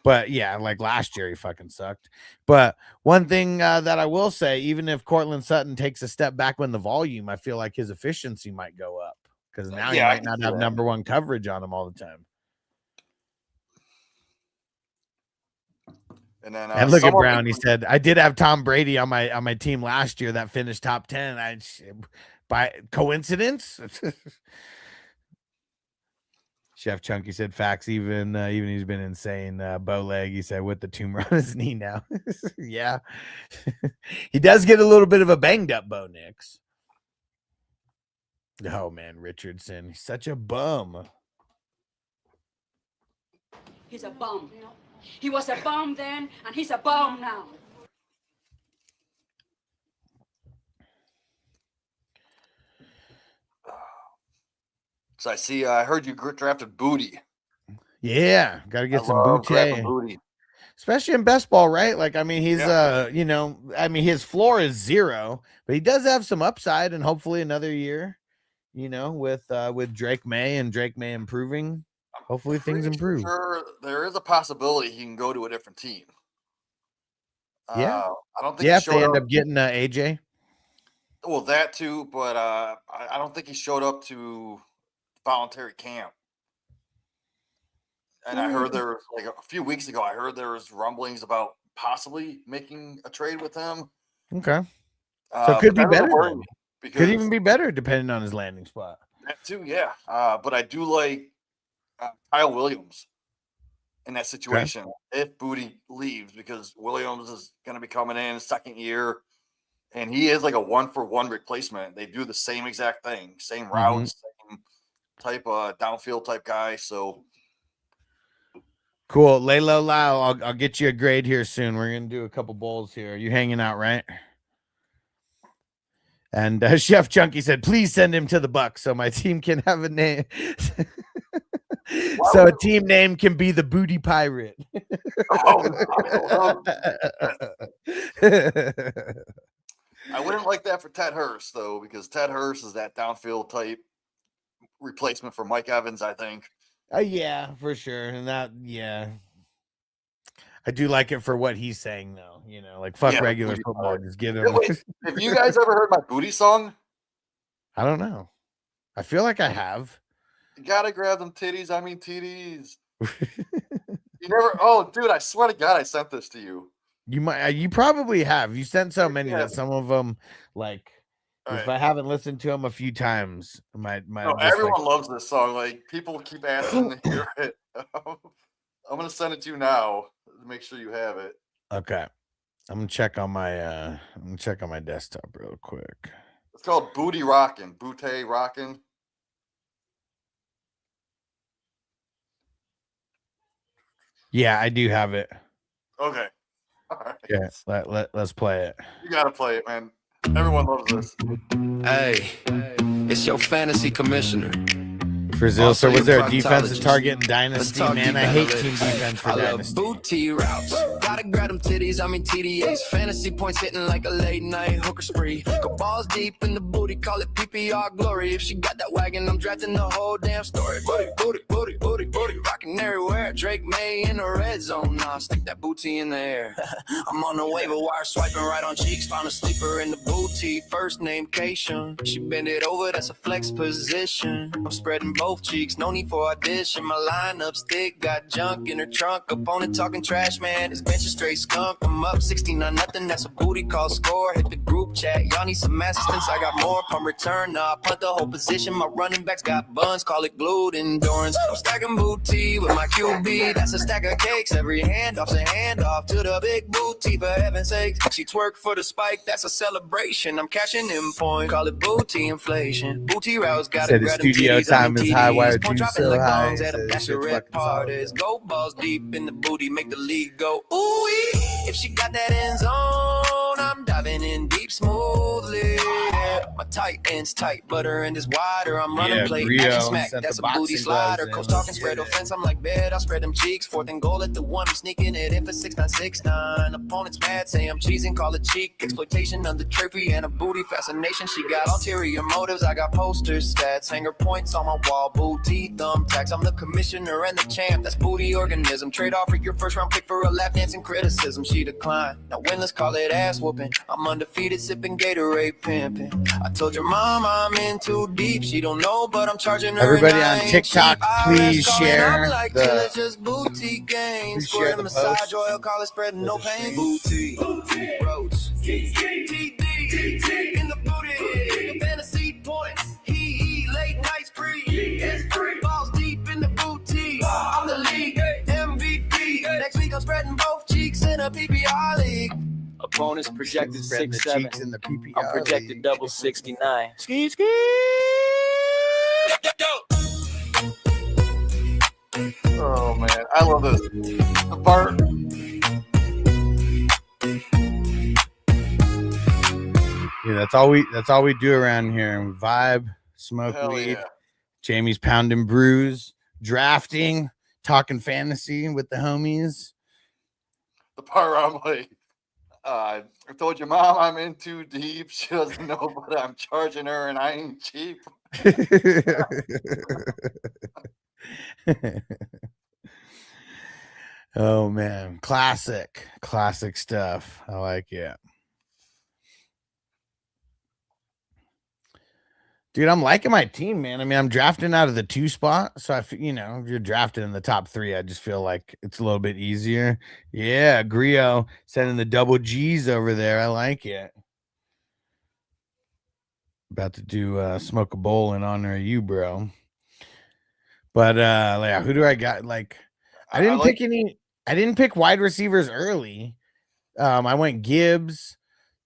but yeah, like last year he fucking sucked. But one thing that I will say, even if Cortland Sutton takes a step back when the volume, I feel like his efficiency might go up because now he might not have number 1 coverage on him all the time. And then and look at Brown. He said, "I did have Tom Brady on my team last year that finished top 10. By coincidence." Chef Chunky said, "Facts. Even he's been insane. Bow leg." He said, "With the tumor on his knee now." Yeah, he does get a little bit of a banged up Bo Nix. Oh man, Richardson, he's such a bum. He's a bum. He was a bum then, and he's a bum now. So I heard you drafted Booty. Yeah, got to get some booty. Especially in best ball, right? Like, I mean, he's you know, I mean, his floor is 0, but he does have some upside, and hopefully another year, you know, with Drake May and Drake May improving. Hopefully things improve. Sure, there is a possibility he can go to a different team. Yeah, I don't think. Yeah, if they end up getting AJ. Well, that too, but I don't think he showed up to voluntary camp. And I heard there was, like a few weeks ago, I heard there was rumblings about possibly making a trade with him. Okay, so it could be better. Could even be better depending on his landing spot. That too, yeah. But I do like Kyle Williams in that situation if Booty leaves, because Williams is going to be coming in his second year, and he is like a 1-for-1 replacement. They do the same exact thing, same routes, same type of downfield type guy. So cool. Lay low, Lau. I'll get you a grade here soon. We're gonna do a couple bowls here. You hanging out, right? And Chef Chunky said, "Please send him to the Bucks so my team can have a name." So a team name can be the Booty Pirate. I wouldn't like that for Ted Hurst, though, because Ted Hurst is that downfield type replacement for Mike Evans, I think. Yeah, for sure. And that, yeah. I do like it for what he's saying, though. You know, like, fuck regular football. Just get him. Wait, have you guys ever heard my Booty song? I don't know. I feel like I have. You gotta grab them titties. I mean, TDs. You never. Oh, dude! I swear to God, I sent this to you. You might. You probably have. You sent so many that some of them, like, if I haven't listened to them a few times, my everyone loves this song. Like, people keep asking to hear it. I'm gonna send it to you now to make sure you have it. Okay. I'm gonna check on my desktop real quick. It's called Booty Rockin'. Booty Rockin'. Yeah, I do have it. Okay. All right. Yeah, let's play it. You gotta play it, man. Everyone loves this. Hey, it's your fantasy commissioner. Brazil, so was there a defensive target in Dynasty? Man, I hate team defense for Dynasty. Booty routes. Gotta grab them titties, I mean TDAs. Fantasy points hitting like a late night hooker spree. Go balls deep in the booty, call it PPR glory. If she got that wagon, I'm drafting the whole damn story. Booty, booty, booty, booty, booty. Rocking everywhere. Drake May in the red zone. Nah, stick that booty in the air. I'm on the waiver wire, swiping right on cheeks. Found a sleeper in the booty. First name Cation. She bend it over, that's a flex position. I'm spreading both both cheeks. No need for audition. My lineup's thick, got junk in her trunk. Opponent talking trash, man. This bench is straight skunk. I'm up 69-0. That's a booty call score. Hit the group chat. Y'all need some assistance. I got more pump return. Nah, punt the whole position. My running backs got buns. Call it glued endurance. I'm stacking booty with my QB. That's a stack of cakes. Every handoff's a handoff to the big booty. For heaven's sake, she twerk for the spike. That's a celebration. I'm cashing in points. Call it booty inflation. Booty routes got Said the studio time is high, why are you so high? At a Said this shit's bachelorette fucking parties. Go balls deep in the booty, make the league go ooh. If she got that end zone, I'm diving in deep smoothly. Yeah. My tight ends tight, butter and is wider. I'm running play, Rio action smack. sent That's the a booty boxing slider. gloves Coach in. talking spread offense. I'm like bed, I'll spread them cheeks. 4th and goal at the 1. I'm sneaking it in for 6-9-6-9. Opponents mad, say I'm cheesing, call it cheek. Exploitation of the trophy and a booty fascination. She got ulterior motives. I got posters, stats, hanger points on my wall. Booty thumbtacks. I'm the commissioner and the champ. That's booty organism. Trade off for your first round pick for a lap dancing criticism. She declined. Now win, let's call it ass whooping. I'm undefeated, sipping Gatorade, pimping. I told your mom I'm in too deep. She don't know, but I'm charging her. Everybody and I on ain't TikTok, cheap. please IRS calling, share I'm like, the- till it's just booty game. please share Squirt the massage post. oil, call it spreading no There's a pain. stream. Booty, roach, TD, in the booty, fantasy points. He late nights free. It's free. Balls deep in the booty. I'm the league MVP. Next week I'm spreading both cheeks in a PPR league. Opponents projected Spreading the 6'7". cheeks in the PPR I'm projected league. double 69. Ski. Oh man, I love this. The part. Yeah, that's all we do around here. Vibe, smoke Hell weed. yeah. Jamie's pounding brews, drafting, talking fantasy with the homies. The part where I'm like, I told your mom I'm in too deep. She doesn't know, but I'm charging her and I ain't cheap. Oh man, classic stuff. I like it. Dude, I'm liking my team, man. I mean, I'm drafting out of the 2 spot, so if you're drafted in the top 3, I just feel like it's a little bit easier. Yeah, Grio sending the double G's over there. I like it. About to do smoke a bowl in honor of you, bro. But yeah, who do I got? Like, I didn't pick any. I didn't pick wide receivers early. I went Gibbs.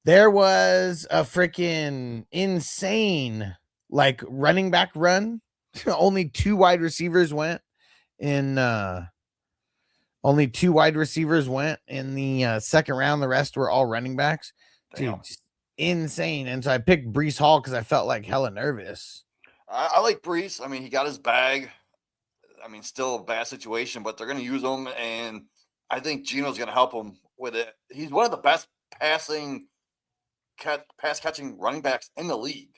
There was a freaking insane like running back run. Only 2 wide receivers went in. Only 2 wide receivers went in the second round. The rest were all running backs. Damn. Dude, just insane. And so I picked Breece Hall because I felt like hella nervous. I like Brees. I mean, he got his bag. I mean, still a bad situation, but they're going to use him, and I think Geno's going to help him with it. He's one of the best pass catching running backs in the league.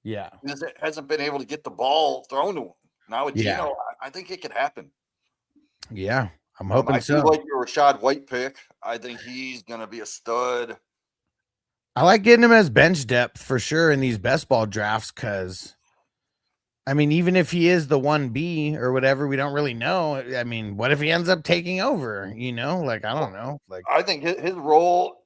Yeah. He just hasn't been able to get the ball thrown to him. Now with Yeah. Geno, I think it could happen. Yeah. I'm hoping I so. do like your Rashad White pick. I think he's going to be a stud. I like getting him as bench depth for sure in these best ball drafts because, I mean, even if he is the 1B or whatever, we don't really know. I mean, what if he ends up taking over? Like, I don't know. Like, I think his role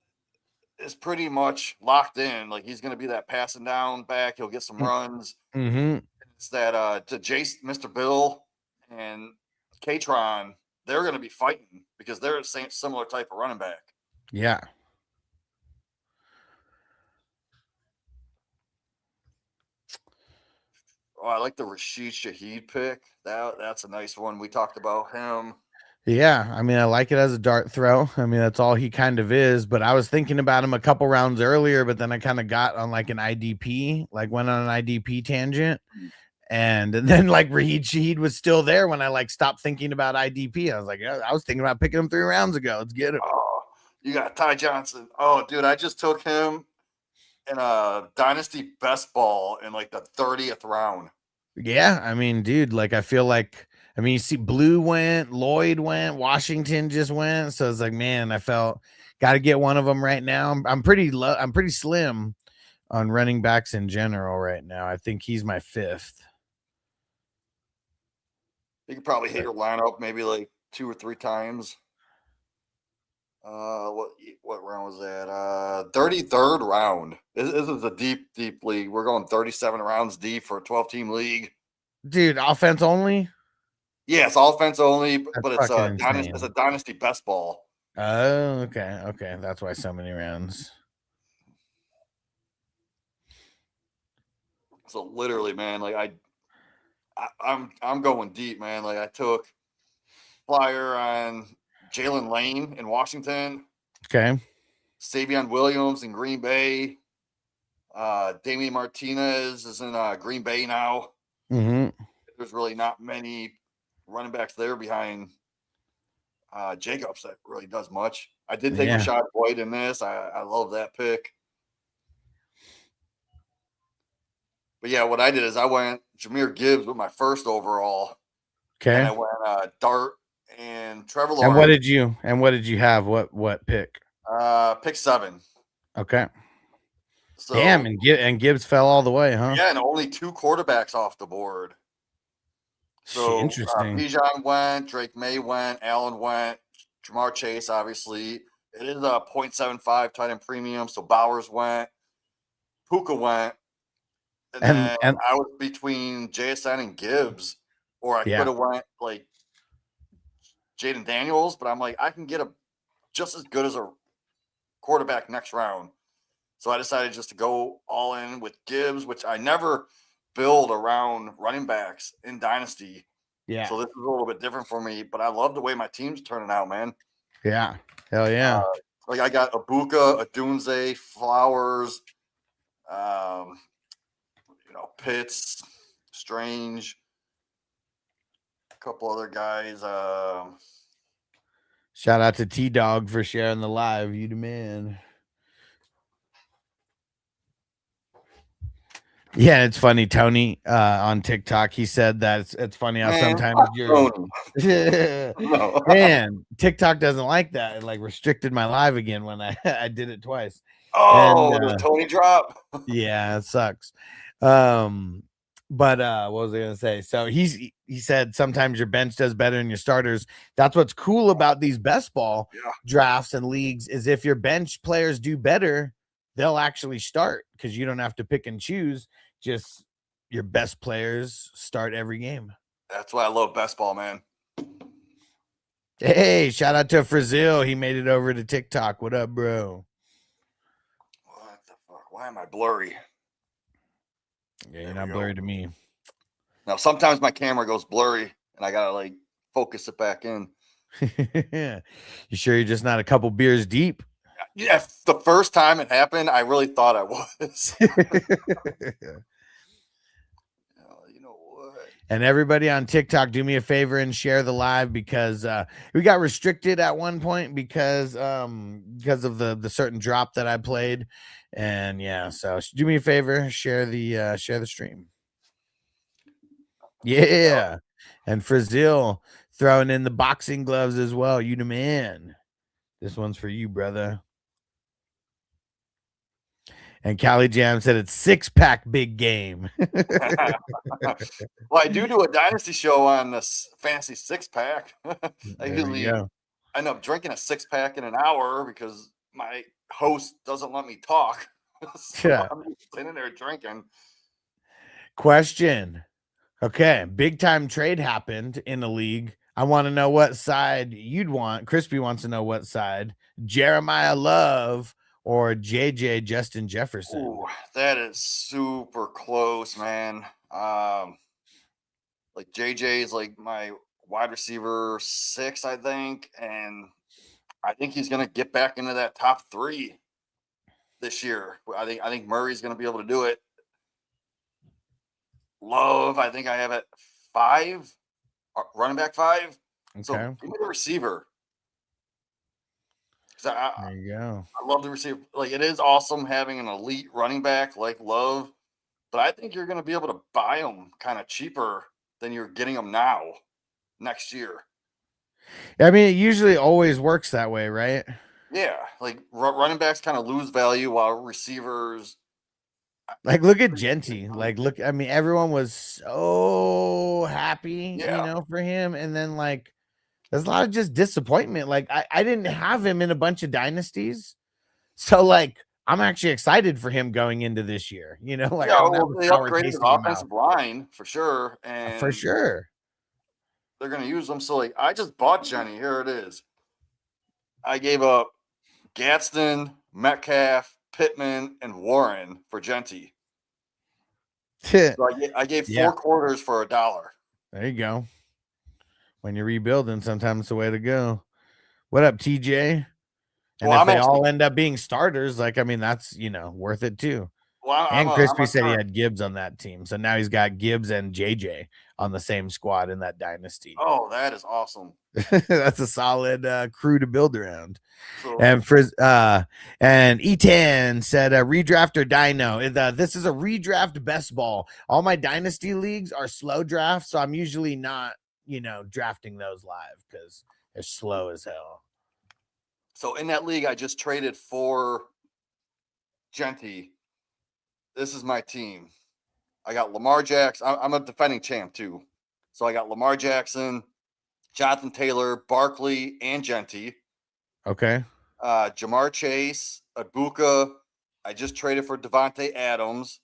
is pretty much locked in. Like, he's going to be that passing down back. He'll get some runs. mm-hmm. It's that to Jace, Mr. Bill, and Katron, they're going to be fighting because they're the same similar type of running back. Yeah. Oh, I like the Rashid Shaheed pick. That's a nice one. We talked about him. Yeah, I mean, I like it as a dart throw. I mean, that's all he kind of is. But I was thinking about him a couple rounds earlier, but then I kind of got on like an IDP, like went on an IDP tangent. And then like Raheed Shaheed was still there when I like stopped thinking about IDP. I was like, yeah, I was thinking about picking him 3 rounds ago. Let's get him. Oh, you got Ty Johnson. Oh, dude, I just took him in a Dynasty Best Ball in like the 30th round. Yeah, I mean, dude, like I feel like, I mean, you see Blue went, Lloyd went, Washington just went. So it's like, man, I felt got to get one of them right now. I'm pretty slim on running backs in general right now. I think he's my 5th. You could probably hit your lineup maybe like 2 or 3 times. What round was that? 33rd round. This is a deep league. We're going 37 rounds deep for a 12-team league. Dude, offense only? Yeah, it's offense only, That's but it's fucking it's a dynasty best ball. Oh, okay. Okay. That's why so many rounds. So literally, man, like I'm going deep, man. Like I took flyer on Jalen Lane in Washington, Okay. Savion Williams in Green Bay, Damian Martinez is in Green Bay now. Mm-hmm. There's really not many running backs there behind Jacobs that really does much. I did take Rashad White in this. I love that pick. But yeah, what I did is I went Jahmyr Gibbs with my first overall. Okay. And I went Dart and Trevor Lawrence. And what did you have? What pick? Pick 7. Okay. So, damn, and Gibbs fell all the way, huh? Yeah, and only 2 quarterbacks off the board. So interesting. Bijan went, Drake May went, Allen went, Jamar Chase, obviously. It is a 0.75 tight end premium. So Bowers went, Puka went, and then I was between JSN and Gibbs, or I could have went like Jaden Daniels, but I'm like, I can get a just as good as a quarterback next round. So I decided just to go all in with Gibbs, which I never build around running backs in Dynasty. Yeah. So this is a little bit different for me, but I love the way my team's turning out, man. Yeah. Hell yeah. Like I got Abuka, Adunze, Flowers, Pitts, Strange, a couple other guys. Shout out to T-Dog for sharing the live. You the man. Yeah, it's funny. Tony on TikTok, he said that it's funny how sometimes you're man, TikTok doesn't like that. It like restricted my live again when I did it twice. The Tony drop. Yeah, it sucks. But what was I gonna say? So he said sometimes your bench does better than your starters. That's what's cool about these best ball drafts and leagues is if your bench players do better, they'll actually start because you don't have to pick and choose. Just your best players start every game. That's why I love best ball, man. Hey, shout out to Frazil. He made it over to TikTok. What up, bro? What the fuck? Why am I blurry? Yeah, you're not blurry to me. Now, sometimes my camera goes blurry and I gotta like focus it back in. You sure you're just not a couple beers deep? Yeah, the first time it happened, I really thought I was. You know what? And everybody on TikTok, do me a favor and share the live because we got restricted at one point because of the certain drop that I played, and yeah, so do me a favor, share the stream. Yeah, and Frazil throwing in the boxing gloves as well. You the man. This one's for you, brother. And Cali Jam said it's 6-pack big game. Well, I do a dynasty show on this fantasy 6-pack. I usually end up drinking a 6-pack in an hour because my host doesn't let me talk. So I'm sitting there drinking. Question. Okay, big time trade happened in the league. I want to know what side you'd want. Crispy wants to know what side. Jeremiah Love or JJ Justin Jefferson. Ooh, that is super close, man. Like JJ is like my wide receiver 6, I think, and I think he's gonna get back into that top 3 this year. I think Murray's gonna be able to do it. Love, I think I have at 5, running back 5. Okay. So give me the receiver. There you go. I love the receiver. Like it is awesome having an elite running back like Love, but I think you're going to be able to buy them kind of cheaper than you're getting them now next year. I mean, it usually always works that way, right? Yeah, like running backs kind of lose value while receivers. Like, look at Genty. Like, look, I mean, everyone was so happy, Yeah. for him. And then like there's a lot of just disappointment. Like I didn't have him in a bunch of dynasties. So like I'm actually excited for him going into this year. Like I Yeah, don't have well, a they sour upgraded taste the in my mouth. offensive line for sure, For and sure. they're going to use them. So, like, I just bought Jenny. Here it is. I gave up Gadsden, Metcalf, Pittman, and Warren for Genty. So I gave Yeah. 4 quarters for $1. There you go. When you're rebuilding, sometimes it's the way to go. What up, TJ? And Well, if I'm they actually, all end up being starters, like I mean, that's worth it too. well, And I'm Crispy a said he current. had Gibbs on that team, so now he's got Gibbs and JJ on the same squad in that dynasty. Oh, that is awesome. That's a solid crew to build around. So, And and E10 said redraft or dino. This is a redraft best ball. All my dynasty leagues are slow drafts, so I'm usually not drafting those live because they're slow as hell. so in that league, I just traded for Genty. This is my team. I got Lamar Jackson. I'm a defending champ too. So I got Lamar Jackson, Jonathan Taylor, Barkley, and Genty. Okay. Jamar Chase, Ibuka. I just traded for Devontae Adams,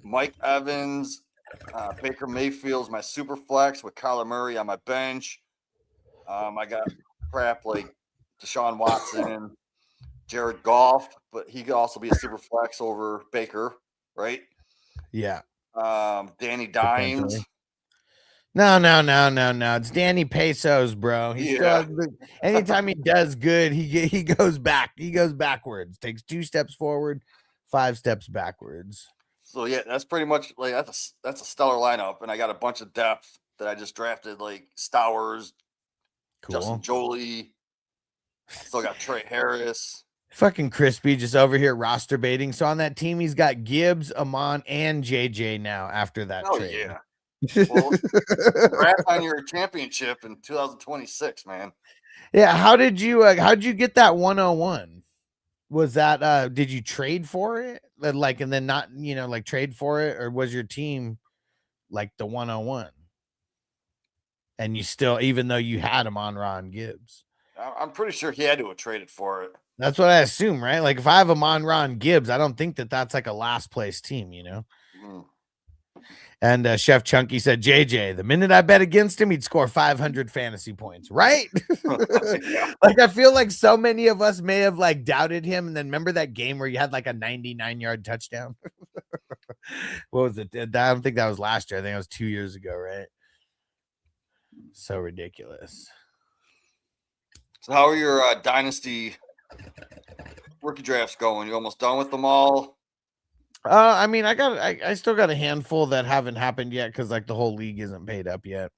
Mike Evans, Baker Mayfield's my super flex with Kyler Murray on my bench. I got crap like Deshaun Watson, Jared Goff, but he could also be a super flex over Baker, right? Yeah. Danny Dimes. No. It's Danny Pesos, bro. He still anytime he does good, he goes back. He goes backwards. Takes 2 steps forward, 5 steps backwards. So yeah, that's pretty much like that's a stellar lineup, and I got a bunch of depth that I just drafted, like Stowers, Cool. Justin Jolie. Still got Trey Harris. Fucking Crispy just over here roster baiting. So on that team, he's got Gibbs, Amon, and JJ now after that Oh trade. yeah. Well, congrats on your championship in 2026, man. Yeah. How'd you get that 101? Was that did you trade for it? And then not, trade for it, or was your team like the 101? And you still, even though you had him on Ron Gibbs. I'm pretty sure he had to have traded for it. That's what I assume, right? Like if I have him on Ron Gibbs, I don't think that's like a last place team, Mm. And Chef Chunky said, JJ, the minute I bet against him, he'd score 500 fantasy points, right? Yeah. Like I feel like so many of us may have like doubted him. And then remember that game where you had like a 99-yard touchdown? What was it? I don't think that was last year. I think it was 2 years ago, right? So ridiculous. So how are your dynasty rookie drafts going? You almost done with them all? I mean, I still got a handful that haven't happened yet because like the whole league isn't paid up yet.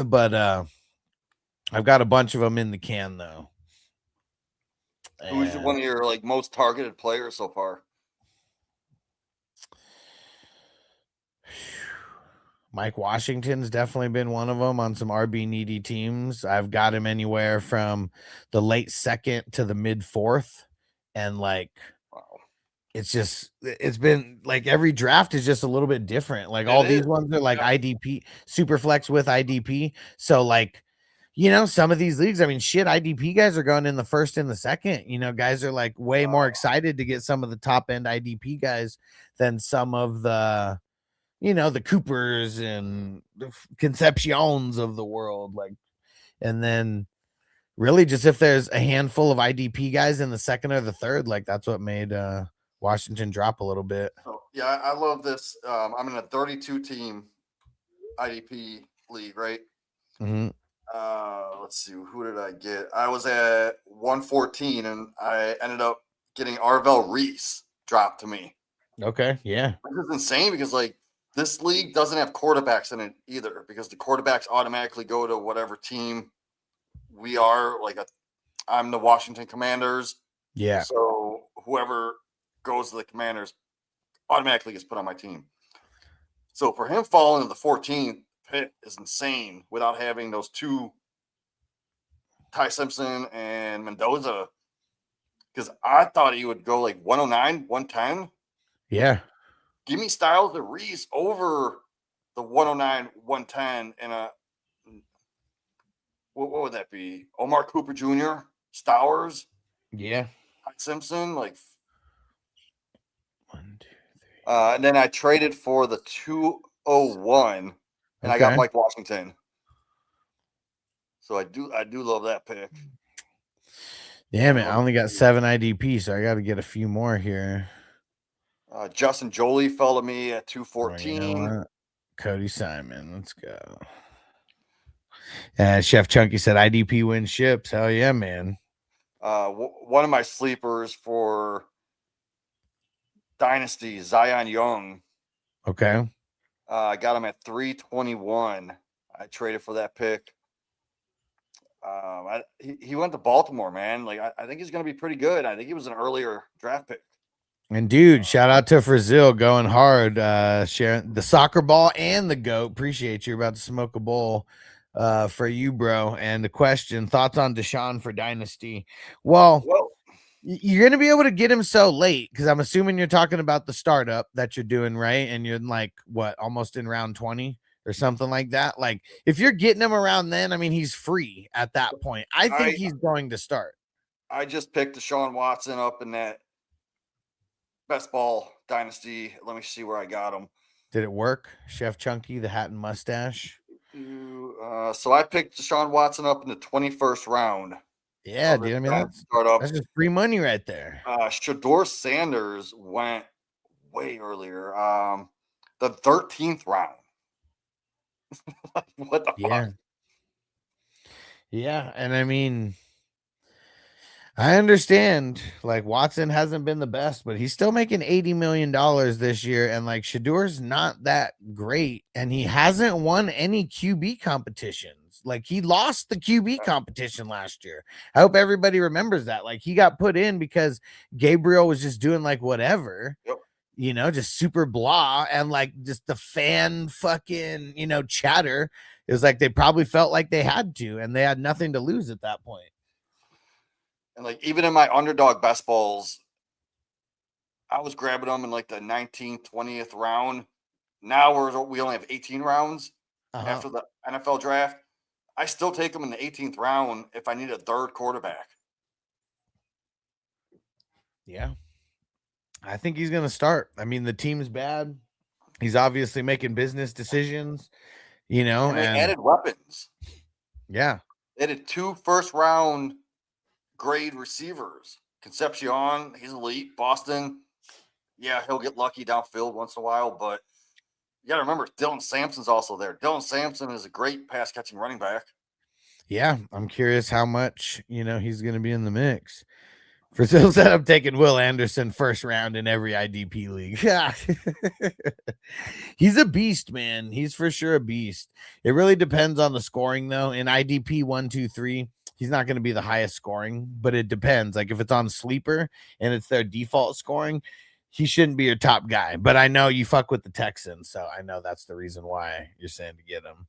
But I've got a bunch of them in the can though. Who's one of your like most targeted players so far? Mike Washington's definitely been one of them on some RB needy teams. I've got him anywhere from the late 2nd to the mid 4th, and like it's been like every draft is just a little bit different. Like all these ones are like IDP, super flex with IDP. So like, some of these leagues, I mean, shit, IDP guys are going in the 1st and the 2nd. Guys are like way more excited to get some of the top end IDP guys than some of the, the Coopers and the Concepcions of the world. Like, and then really just if there's a handful of IDP guys in the 2nd or the 3rd, like that's what made Washington drop a little bit. Oh, yeah, I love this. I'm in a 32 team IDP league, right? Mm-hmm. Let's see, who did I get? I was at 114 and I ended up getting Arvell Reese dropped to me. Okay, yeah. This is insane because like this league doesn't have quarterbacks in it either, because the quarterbacks automatically go to whatever team we are. Like I'm the Washington Commanders. Yeah. So whoever goes to the Commanders automatically gets put on my team. So for him falling to the 14th pick is insane without having those 2, Ty Simpson and Mendoza, because I thought he would go like 109, 110. Yeah. Give me Styles and Reese over the 109, 110, and a what would that be? Omar Cooper Jr., Stowers, Yeah. Simpson, like 1, 2, 3. and then I traded for the 201, and I got Okay. Mike Washington. So I do love that pick. Damn it. I only got 7 IDP, so I got to get a few more here. Justin Jolie fell to me at Oh, you 214. know what? Cody Simon. Let's go. Chef Chunky said IDP wins ships. Hell yeah, man. One of my sleepers for Dynasty, Zion Young. Okay. I got him at 321. I traded for that pick. He went to Baltimore, man. Like I think he's going to be pretty good. I think he was an earlier draft pick. And dude, shout out to Brazil going hard, sharing the soccer ball and the goat. Appreciate you. About to smoke a bowl for you, bro. And the question, thoughts on Deshaun for Dynasty? Well, you're going to be able to get him so late because I'm assuming you're talking about the startup that you're doing, right? And you're in like, what, almost in round 20 or something like that? Like, if you're getting him around then, I mean, he's free at that point. I think he's going to start. I just picked Deshaun Watson up in that Best Ball Dynasty. Let me see where I got him. Did it work? Chef Chunky, the hat and mustache. So I picked Deshaun Watson up in the 21st round. Yeah, dude. I mean, that's just free money right there. Shador Sanders went way earlier. The 13th round. What the fuck? Yeah, and I mean, I understand like Watson hasn't been the best, but he's still making $80 million this year. And like Shador's not that great, and he hasn't won any QB competitions. Like he lost the QB competition last year. I hope everybody remembers that. Like he got put in because Gabriel was just doing like whatever. Yep. You know, just super blah, and like just the fan fucking, you know, chatter. It was like they probably felt like they had to, and they had nothing to lose at that point. And like even in my underdog best balls, I was grabbing them in like the 19th, 20th round. Now we only have 18 rounds after the NFL draft. I still take them in the 18th round if I need a third quarterback. Yeah. I think he's going to start. I mean, the team's bad. He's obviously making business decisions, you know. And they added weapons. Yeah. They added 2 first-round grade receivers. Concepcion, he's elite. Boston, yeah, he'll get lucky downfield once in a while, but you got to remember, Dylan Sampson's also there. Dylan Sampson is a great pass-catching running back. Yeah, I'm curious how much, you know, he's going to be in the mix. Brazil said I'm taking Will Anderson first round in every IDP league. Yeah. He's a beast, man. He's for sure a beast. It really depends on the scoring, though. In IDP 1, 2, 3, he's not going to be the highest scoring, but it depends. Like if it's on sleeper and it's their default scoring, he shouldn't be your top guy. But I know you fuck with the Texans, so I know that's the reason why you're saying to get him.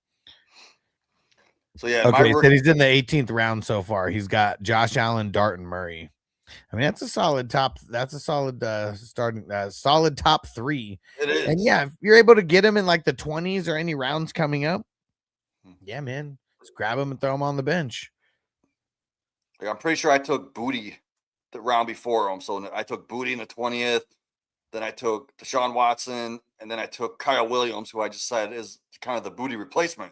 So yeah, okay. He said he's in the 18th round so far. He's got Josh Allen, Dart, and Murray. I mean, that's a solid top. That's a solid starting, solid top 3. It is. And yeah, if you're able to get him in like the 20s or any rounds coming up, yeah, man, just grab him and throw him on the bench. Like, I'm pretty sure I took Booty the round before him. So I took Booty in the 20th. Then I took Deshaun Watson, and then I took Kyle Williams, who I just said is kind of the Booty replacement.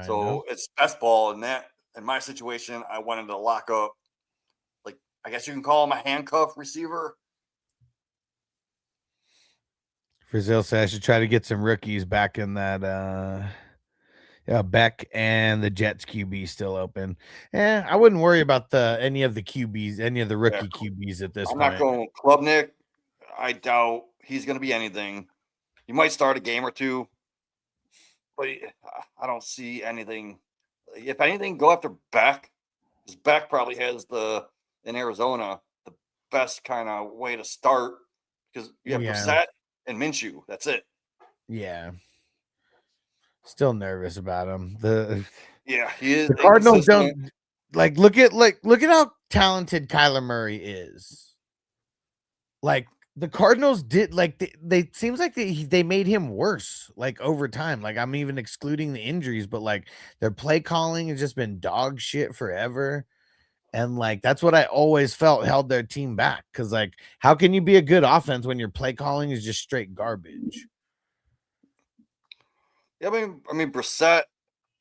So it's best ball, and that in my situation, I wanted to lock up. I guess you can call him a handcuff receiver. Brazil says I should try to get some rookies back in that. Beck and the Jets QB still open. I wouldn't worry about any of the QBs, any of the rookie QBs at this point. I'm not going Klubnik. I doubt he's going to be anything. He might start a game or two, but I don't see anything. If anything, go after Beck. Because Beck probably has in Arizona, the best kind of way to start because you have Brissett and Minshew. That's it. Yeah. Still nervous about him. He is. The Cardinals don't look at how talented Kyler Murray is. Like the Cardinals did like they seems like they made him worse like over time. Like I'm even excluding the injuries, but like their play calling has just been dog shit forever. And like that's what I always felt held their team back. Cause like how can you be a good offense when your play calling is just straight garbage? Yeah, I mean, Brissett,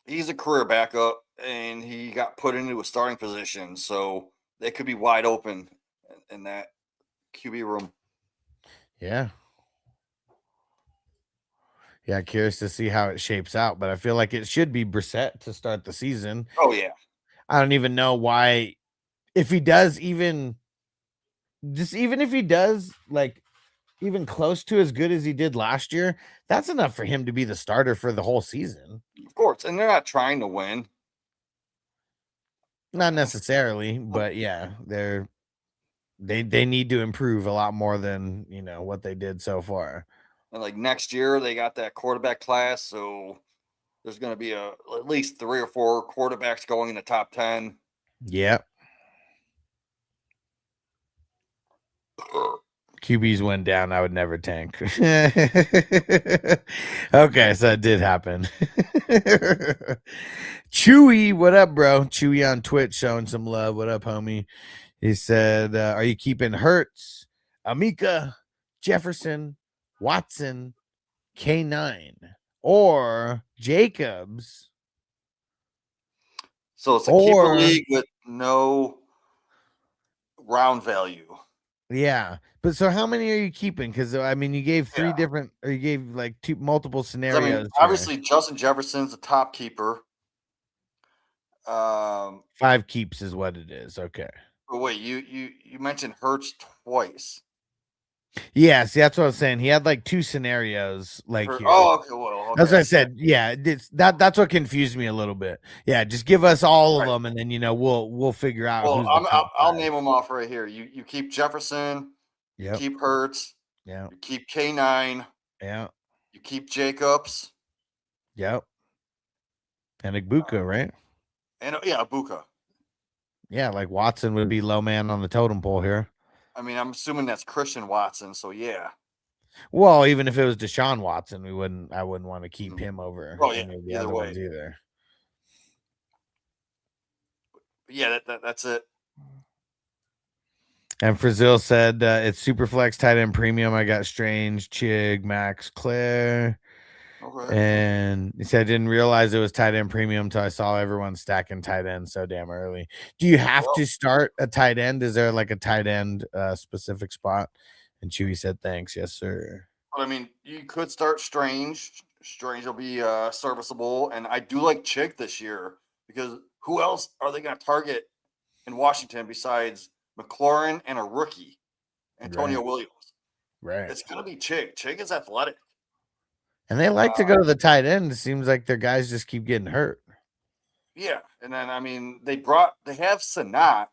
he's a career backup, and he got put into a starting position, so they could be wide open in that QB room. Yeah. Yeah, curious to see how it shapes out, but I feel like it should be Brissett to start the season. Oh yeah, I don't even know why if he does even if he does like even close to as good as he did last year, that's enough for him to be the starter for the whole season. of course, and they're not trying to win. Not necessarily, but yeah, they need to improve a lot more than what they did so far. And like next year, they got that quarterback class, so there's going to be at least 3 or 4 quarterbacks going in the top 10. Yep. QBs went down. I would never tank. Okay, so it did happen. Chewy, what up, bro? Chewy on Twitch showing some love. What up, homie? He said, are you keeping Hurts, Amika, Jefferson, Watson, K9, or Jacobs? So it's a keeper league with no round value. Yeah, but so how many are you keeping? Because I mean, you gave 3 different, or you gave like multiple scenarios. I mean, obviously, Justin Jefferson's a top keeper. 5 keeps is what it is. Okay. But wait, you mentioned Hurts twice. Yeah, see, that's what I was saying. He had like 2 scenarios, like here. Oh, okay, well, okay. That's what I said. Yeah, that's what confused me a little bit. Yeah, just give us all of them, and then we'll figure out. Well, I'll name them off right here. You keep Jefferson. Yeah. You keep Hurts. Yeah. You keep K9. Yeah. You keep Jacobs. Yep. And Ibuka, right? And Ibuka. Yeah, like Watson would be low man on the totem pole here. I mean, I'm assuming that's Christian Watson, so yeah. Well, even if it was Deshaun Watson, I wouldn't want to keep him over any of the other ones either. But yeah, that's it. And Frazil said it's Superflex tight end premium. I got Strange, Chig, Max, Claire. Okay. And he said I didn't realize it was tight end premium until I saw everyone stacking tight end so damn early. Do you have to start a tight end? Is there like a tight end specific spot? And Chewy said, thanks. Yes, sir. I mean, you could start Strange. Strange will be serviceable. And I do like Chig this year because who else are they going to target in Washington besides McLaurin and a rookie, Antonio Williams? Right. It's going to be Chig. Chig is athletic. And they like to go to the tight end. It seems like their guys just keep getting hurt. Yeah. And then, I mean, they have Sanat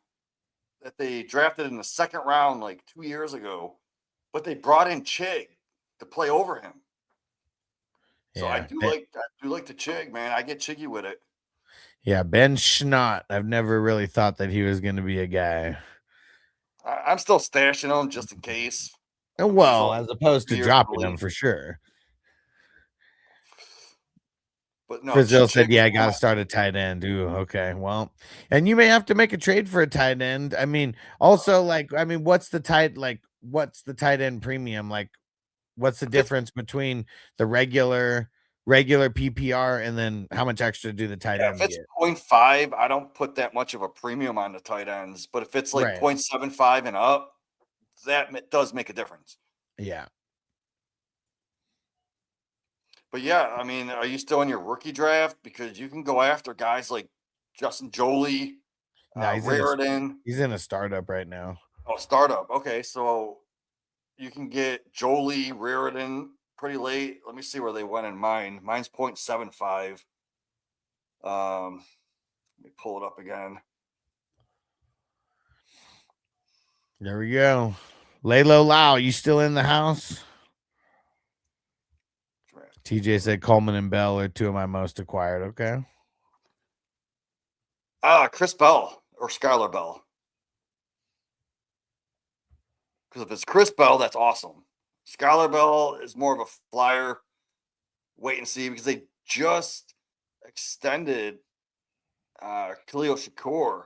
that they drafted in the 2nd round like 2 years ago, but they brought in Chig to play over him. So I do like the Chig, man. I get Chiggy with it. Yeah, Ben Schnott. I've never really thought that he was going to be a guy. I'm still stashing him just in case. Well, as opposed to dropping him for sure. But no, Frizell said, yeah, I got to start a tight end. Ooh, okay. Well, and you may have to make a trade for a tight end. I mean, also, what's the tight end premium? Like, what's the difference between the regular PPR and then how much extra do the tight ends get? If it's 0.5, I don't put that much of a premium on the tight ends. But if it's like 0.75 and up, that does make a difference. Yeah. But yeah, I mean, are you still in your rookie draft? Because you can go after guys like Justin Jolie, Raritan. He's in a startup right now. Oh, startup. Okay, so you can get Jolie, Raritan pretty late. Let me see where they went in mine. Mine's 0.75. Let me pull it up again. There we go. Laylo Lau, you still in the house? TJ said Coleman and Bell are 2 of my most acquired. Okay. Chris Bell or Skylar Bell. Because if it's Chris Bell, that's awesome. Skylar Bell is more of a flyer. Wait and see, because they just extended Khalil Shakur.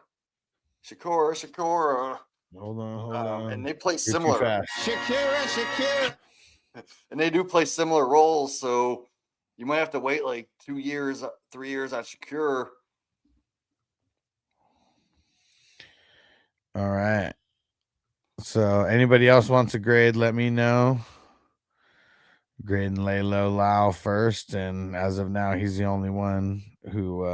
Shakur. Hold on. And they play You're too similar. fast. Shakira. And they do play similar roles, so you might have to wait like 2 years, 3 years on Shakur. All right. So anybody else wants a grade, let me know. Grading Laylo Lau first, and as of now, he's the only one who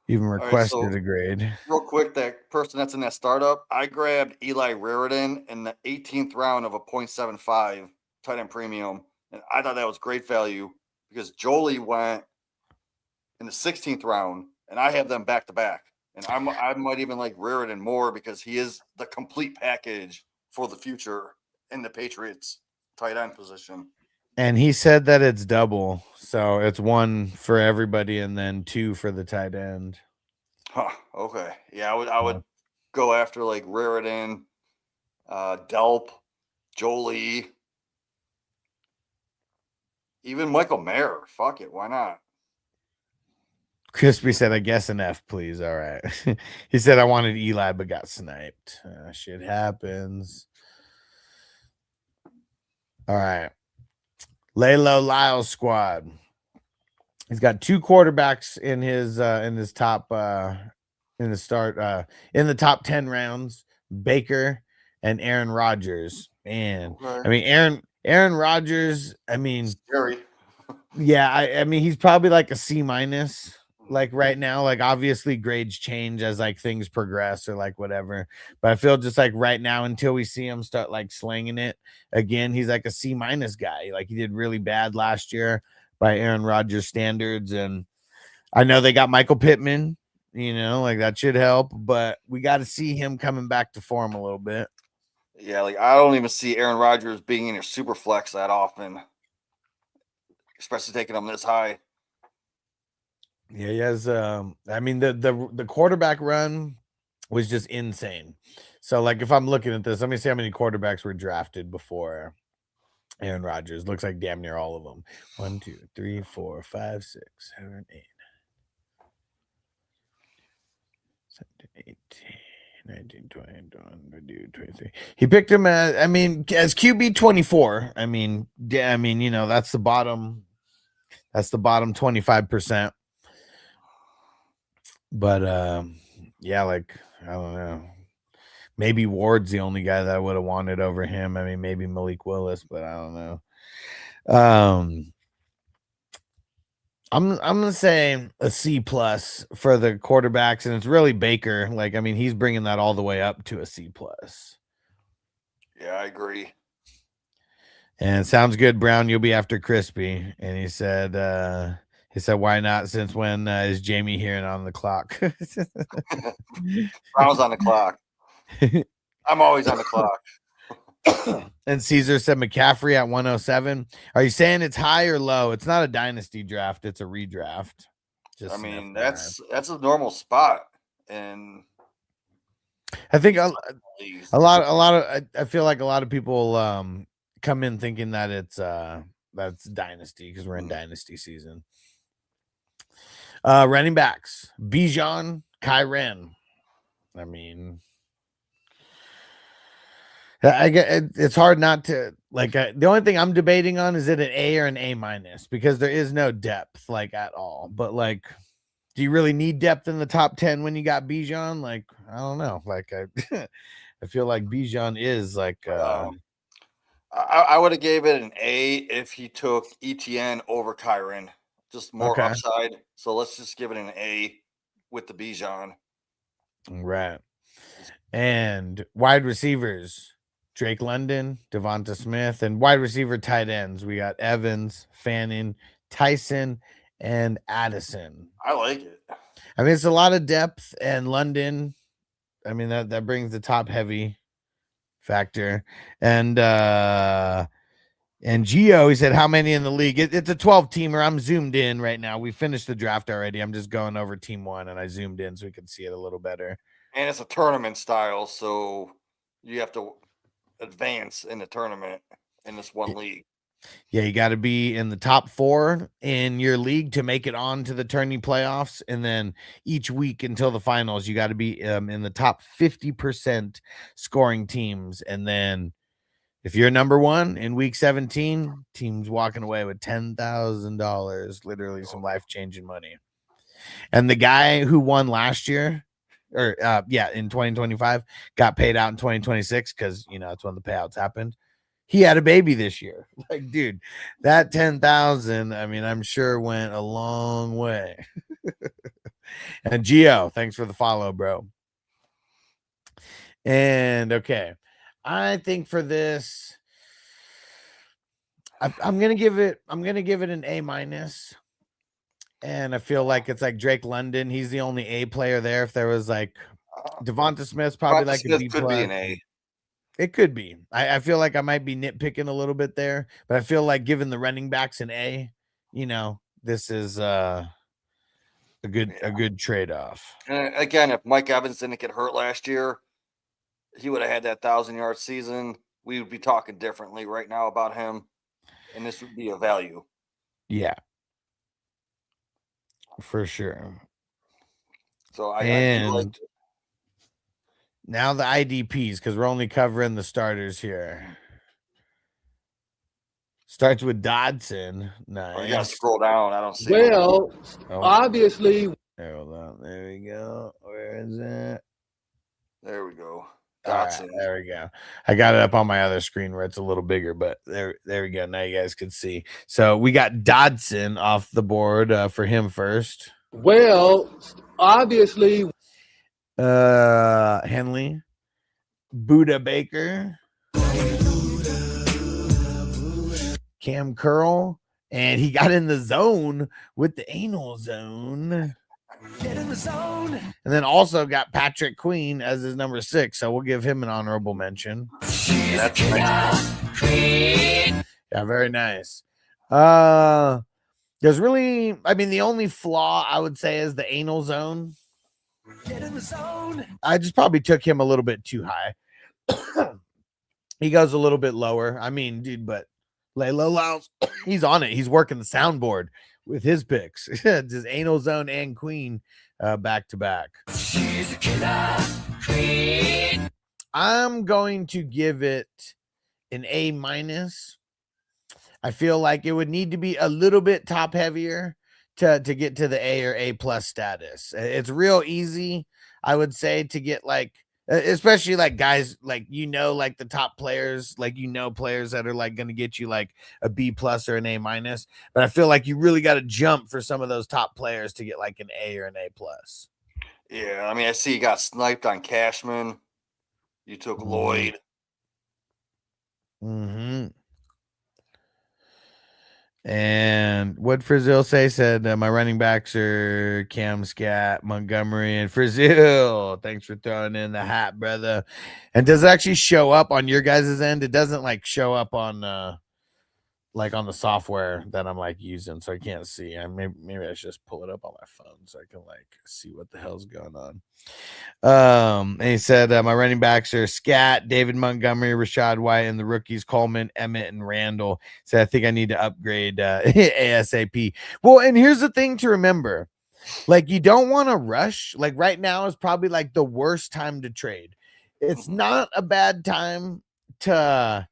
even right, requested so- a grade. Real quick, that person that's in that startup, I grabbed Eli Raridan in the 18th round of a 0.75 tight end premium, and I thought that was great value because Jolie went in the 16th round, and I have them back to back. And I might even like Raridan more because he is the complete package for the future in the Patriots tight end position. And he said that it's double, so it's 1 for everybody and then 2 for the tight end. Huh. Okay. Yeah, I would go after like Raridan, Delp, Jolie, even Michael Mayer. Fuck it, why not? Crispy said, I guess an F, please. All right. He said, I wanted Eli, but got sniped. Shit happens. All right. Laylo Lyles squad. He's got 2 quarterbacks in his top in the top 10 rounds, Baker and Aaron Rodgers. Man, Okay. I mean Aaron Rodgers, I mean, Scary. yeah, I mean he's probably like a C-, like right now. Like obviously grades change as like things progress or like whatever, but I feel just like right now until we see him start like slinging it again, he's like a C- guy. Like he did really bad last year by Aaron Rodgers standards, and I know they got Michael Pittman, you know, like that should help, but we got to see him coming back to form a little bit. Yeah, like I don't even see Aaron Rodgers being in your super flex that often, especially taking him this high. Yeah, he has. I mean, the quarterback run was just insane. So, like, if I'm looking at this, let me see how many quarterbacks were drafted before Aaron Rodgers. Looks like damn near all of them. 1, 2, 3, 4, 5, 6, 7, 8, 17, 18, 19, 20, 21, 23. He picked him as, I mean, as QB 24. I mean, yeah, I mean, you know, that's the bottom 25%. But yeah, like I don't know. Maybe Ward's the only guy that I would have wanted over him. I mean, maybe Malik Willis, but I don't know. I'm gonna say a C+ for the quarterbacks, and it's really Baker. Like, I mean, he's bringing that all the way up to a C+. Yeah, I agree. And it sounds good, Brown. You'll be after Crispy. And he said, why not? Since when is Jamie here and on the clock? Brown's on the clock. I'm always on the clock. And Caesar said McCaffrey at 107. Are you saying it's high or low? It's not a dynasty draft, it's a redraft. I an mean, FYI. that's a normal spot, and I think a lot of I feel like a lot of people come in thinking that it's that's dynasty because we're in dynasty season. Running backs, Bijan, Kyren. I mean, I get it's hard not to like. The only thing I'm debating on is it an A or an A- because there is no depth like at all. But like, do you really need depth in the top 10 when you got Bijan? Like, I don't know. Like, I feel like Bijan is like. I would have gave it an A if he took ETN over Kyren. Just more Okay. upside. So let's just give it an A with the Bijan. Right. And wide receivers, Drake London, Devonta Smith, and wide receiver tight ends. We got Evans, Fanning, Tyson, and Addison. I like it. I mean, it's a lot of depth, and London, I mean, that brings the top heavy factor. And Gio, he said, how many in the league? It's a 12-teamer. I'm zoomed in right now. We finished the draft already. I'm just going over team 1, and I zoomed in so we can see it a little better. And it's a tournament style, so you have to advance in the tournament in this one league. Yeah, you got to be in the top 4 in your league to make it on to the tourney playoffs. And then each week until the finals, you got to be in the top 50% scoring teams. And then if you're number 1 in week 17, teams walking away with $10,000, literally some life-changing money. And the guy who won last year, or in 2025, got paid out in 2026 because, that's when the payouts happened. He had a baby this year. Like, dude, that 10,000, I mean, I'm sure went a long way. And Gio, thanks for the follow, bro. And okay, I think for this, I'm gonna give it an A-. And I feel like it's like Drake London. He's the only A player there. If there was like Devonta Smith's probably like a B+. Could be an A. It could be. I feel like I might be nitpicking a little bit there, but I feel like given the running backs an A, this is a good trade-off. And again, if Mike Evans didn't get hurt last year, he would have had that 1,000-yard season. We would be talking differently right now about him, and this would be a value. Yeah, for sure. So I do like now the IDPs, because we're only covering the starters here. Starts with Dodson. Nice. you gotta scroll down. I don't see. Well, obviously. Hold on. There we go. Where is it? There we go. Dodson. Right, there we go. I got it up on my other screen where it's a little bigger, but there we go. Now you guys can see. So we got Dodson off the board for him first. Well, obviously. Henley, Buda Baker, Cam Curl, and he got in the zone with the anal zone. Get in the zone. And then also got Patrick Queen as his number 6, so we'll give him an honorable mention. That's nice. Yeah, very nice. There's really, I mean, the only flaw I would say is the anal zone. Get in the zone. I just probably took him a little bit too high. He goes a little bit lower. I mean, dude, but Laylo Lyles, he's on it. He's working the soundboard with his picks. Just anal zone and Queen back to back. She's a killer queen. I'm going to give it an A-. I feel like it would need to be a little bit top heavier to get to the A or A+ status. It's real easy, I would say, to get like, especially like guys like, like the top players, like, players that are like going to get you like a B+ or an A-. But I feel like you really got to jump for some of those top players to get like an A or an A+. Yeah, I mean, I see you got sniped on Cashman. You took Lloyd. Mm-hmm. And what Frizzil said my running backs are Cam, Scat, Montgomery, and Frizzil. Thanks for throwing in the hat, brother. And does it actually show up on your guys' end? It doesn't like show up on like on the software that I'm like using, so I can't see. Maybe I should just pull it up on my phone so I can like see what the hell's going on. And he said my running backs are Scat, David Montgomery, Rashad White, and the rookies Coleman, Emmett, and Randall. So I think I need to upgrade ASAP. Well, and here's the thing to remember. Like, you don't want to rush. Like, right now is probably like the worst time to trade. It's not a bad time to,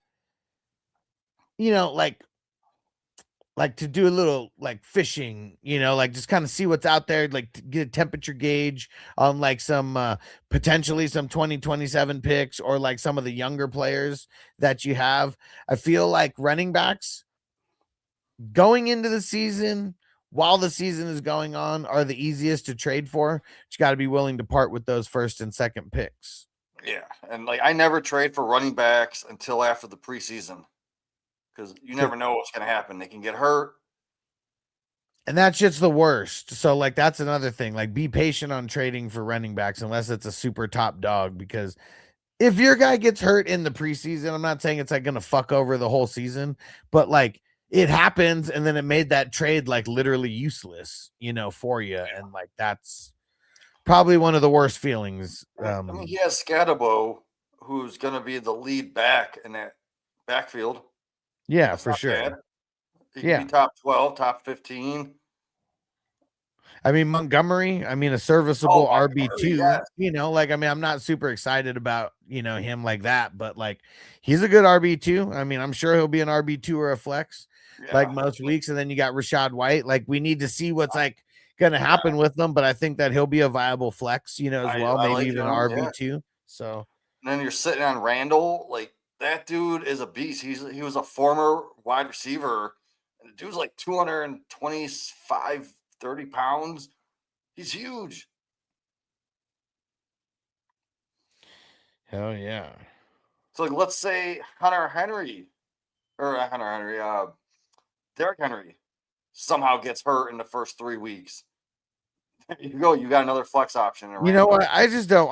like to do a little like fishing, like just kind of see what's out there, like to get a temperature gauge on like some potentially some 2027 picks or like some of the younger players that you have. I feel like running backs going into the season while the season is going on are the easiest to trade for. But you got to be willing to part with those first and second picks. Yeah, and like I never trade for running backs until after the preseason. Because you never know what's going to happen. They can get hurt. And that shit's the worst. So, like, that's another thing. Like, be patient on trading for running backs unless it's a super top dog. Because if your guy gets hurt in the preseason, I'm not saying it's, like, going to fuck over the whole season. But, like, it happens, and then it made that trade, like, literally useless, for you. And, like, that's probably one of the worst feelings. I mean, he has Scatabo, who's going to be the lead back in that backfield. Yeah, That's for not sure. bad. He Yeah. can be top 12, top 15. I mean, Montgomery, I mean, a serviceable Montgomery, RB2, yes. you know, like, I mean, I'm not super excited about, you know, him like that, but like, he's a good RB2. I mean, I'm sure he'll be an RB2 or a flex like Yeah. most weeks. And then you got Rashad White. Like, we need to see what's like going to happen with them, but I think that he'll be a viable flex, you know, as well, I maybe like even him, RB2. So, And then you're sitting on Randall. Like, that dude is a beast. He was a former wide receiver. And the dude's like 225, 30 pounds. He's huge. hell yeah. So, like, let's say Derrick Henry, somehow gets hurt in the first 3 weeks. There you go. You got another flex option. You know what? I don't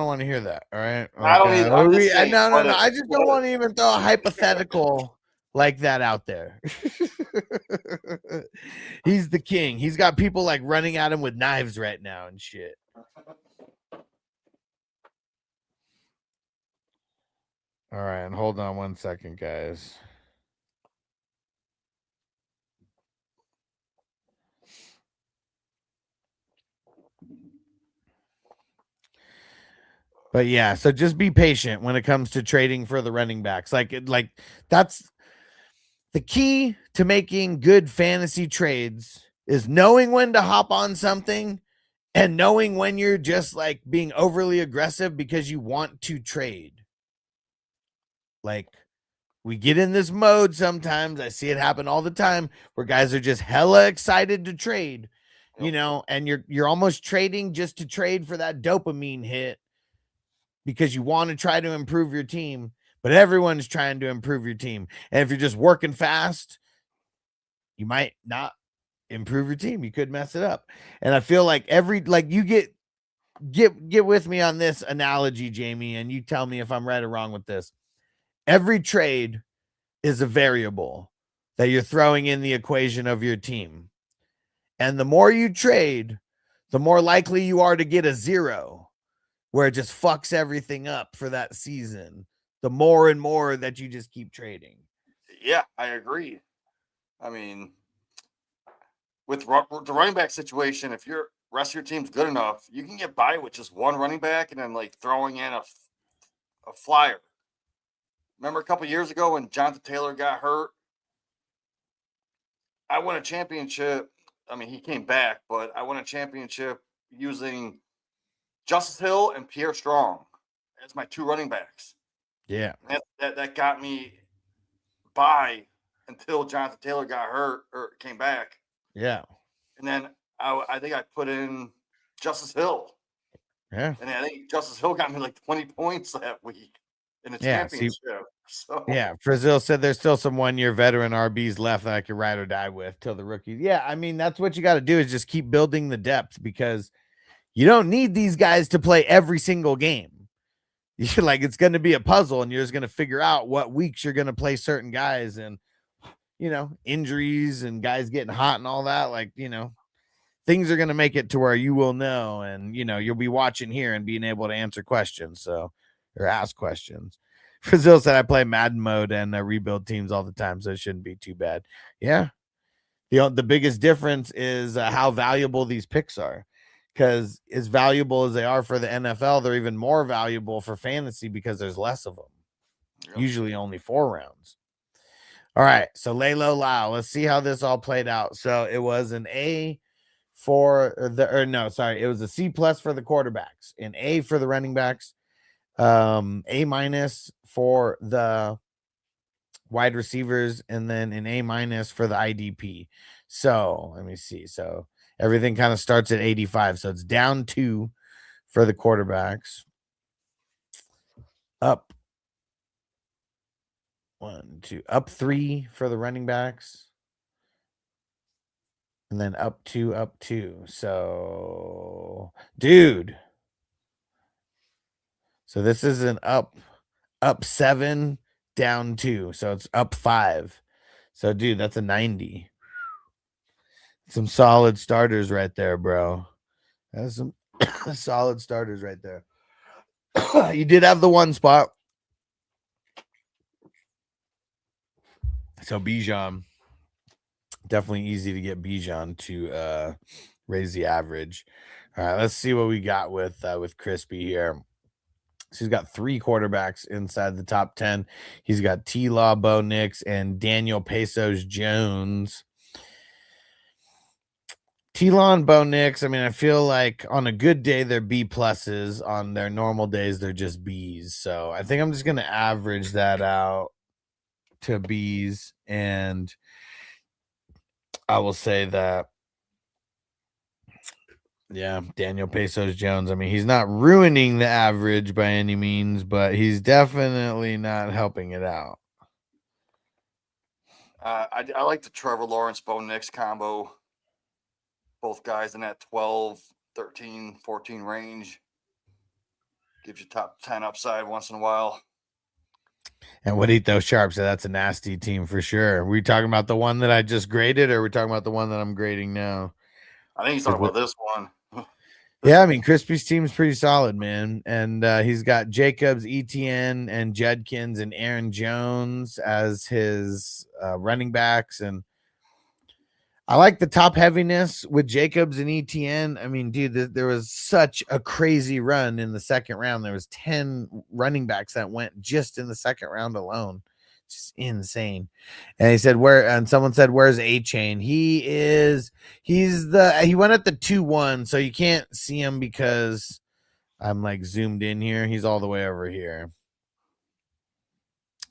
want to hear that. All right. I don't either. I'm just saying, no. but I just don't want to even throw a hypothetical like that out there. He's the king. He's got people like running at him with knives right now and shit. All right, and hold on 1 second, guys. But yeah, so just be patient when it comes to trading for the running backs. Like that's the key to making good fantasy trades is knowing when to hop on something and knowing when you're just like being overly aggressive because you want to trade. Like, we get in this mode sometimes. I see it happen all the time where guys are just hella excited to trade, you know, and you're almost trading just to trade for that dopamine hit because you want to try to improve your team, but everyone's trying to improve your team. And if you're just working fast, you might not improve your team. You could mess it up. And I feel like you get with me on this analogy, Jamie, and you tell me if I'm right or wrong with this. Every trade is a variable that you're throwing in the equation of your team. And the more you trade, the more likely you are to get a 0 where it just fucks everything up for that season. The more and more that you just keep trading. Yeah, I agree. I mean, with the running back situation, if your rest of your team's good enough, you can get by with just one running back and then like throwing in a flyer. Remember a couple years ago when Jonathan Taylor got hurt? I won a championship. I mean, he came back, but I won a championship using Justice Hill and Pierre Strong as my 2 running backs. Yeah. That got me by until Jonathan Taylor got hurt or came back. Yeah. And then I think I put in Justice Hill. Yeah. And I think Justice Hill got me like 20 points that week in the championship. So yeah, Brazil said there's still some 1-year veteran RBs left that I could ride or die with till the rookies. Yeah, I mean, that's what you got to do is just keep building the depth because you don't need these guys to play every single game. You're like, it's going to be a puzzle and you're just going to figure out what weeks you're going to play certain guys and, you know, injuries and guys getting hot and all that. Like, you know, things are going to make it to where you will know and, you know, you'll be watching here and being able to answer questions. Or ask questions. Brazil said I play Madden mode and rebuild teams all the time, so it shouldn't be too bad. Yeah. The biggest difference is how valuable these picks are, because as valuable as they are for the NFL, they're even more valuable for fantasy because there's less of them. Yep. Usually only 4 rounds. All right. So Laylo Lau, let's see how this all played out. So it was an A for it was a C+ for the quarterbacks, an A for the running backs, A- for the wide receivers, and then an A- for the IDP. So let me see. So everything kind of starts at 85. So it's down 2 for the quarterbacks, up 1, 2, up 3 for the running backs, and then up 2. So, dude. So this is an up 7, down 2. So it's up 5. So, dude, that's a 90. Some solid starters right there, bro. That's some solid starters right there. You did have the one spot. So Bijan, definitely easy to get Bijan to raise the average. All right, let's see what we got with Crispy here. So he's got 3 quarterbacks inside the top 10. He's got T-Law, Bo Nix, and Daniel Pesos Jones. T-Law and Bo Nix, I mean, I feel like on a good day, they're B pluses. On their normal days, they're just Bs. So I think I'm just going to average that out to Bs. And I will say that, yeah, Daniel Pesos Jones. I mean, he's not ruining the average by any means, but he's definitely not helping it out. I like the Trevor Lawrence, Bo Nix combo. Both guys in that 12, 13, 14 range. Gives you top 10 upside once in a while. And Juanito Sharp said that's a nasty team for sure. Are we talking about the one that I just graded, or are we talking about the one that I'm grading now? I think he's talking about this one. Yeah, I mean, Crispy's team's pretty solid, man. And he's got Jacobs, ETN, and Judkins and Aaron Jones as his running backs. And I like the top heaviness with Jacobs and ETN. I mean, dude, there was such a crazy run in the second round. There was 10 running backs that went just in the second round alone. Just insane. And he said, and someone said, where's A-Chain? He went at the 2-1, so you can't see him because I'm like zoomed in here. He's all the way over here.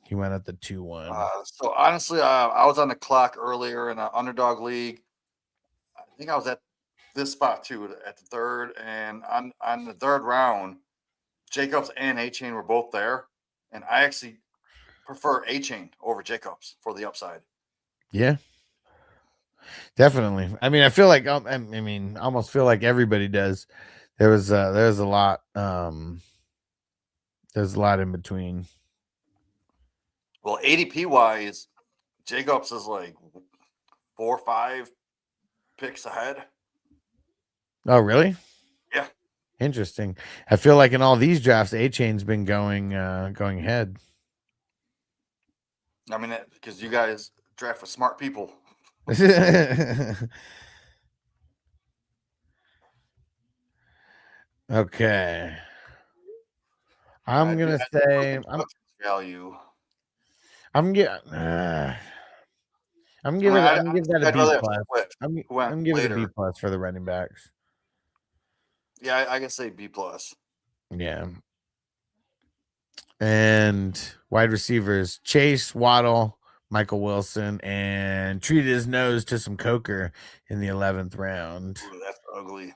He went at the 2-1. So honestly, I was on the clock earlier in an underdog league. I think I was at this spot too, at the third. And on the third round, Jacobs and A-Chain were both there. And I actually prefer A-Chain over Jacobs for the upside. Yeah, definitely. I mean, I feel like almost feel like everybody does. There's a lot. There's a lot in between. Well, ADP wise, Jacobs is like 4 or 5 picks ahead. Oh, really? Yeah. Interesting. I feel like in all these drafts, A-Chain's been going ahead. I mean, because you guys draft for smart people. Okay. I'm gonna say value. I'm giving that a B plus. I'm giving it a B plus for the running backs. Yeah, I can say B plus. Yeah. And wide receivers, Chase, Waddle, Michael Wilson, and treated his nose to some Coker in the 11th round. Ooh, that's ugly.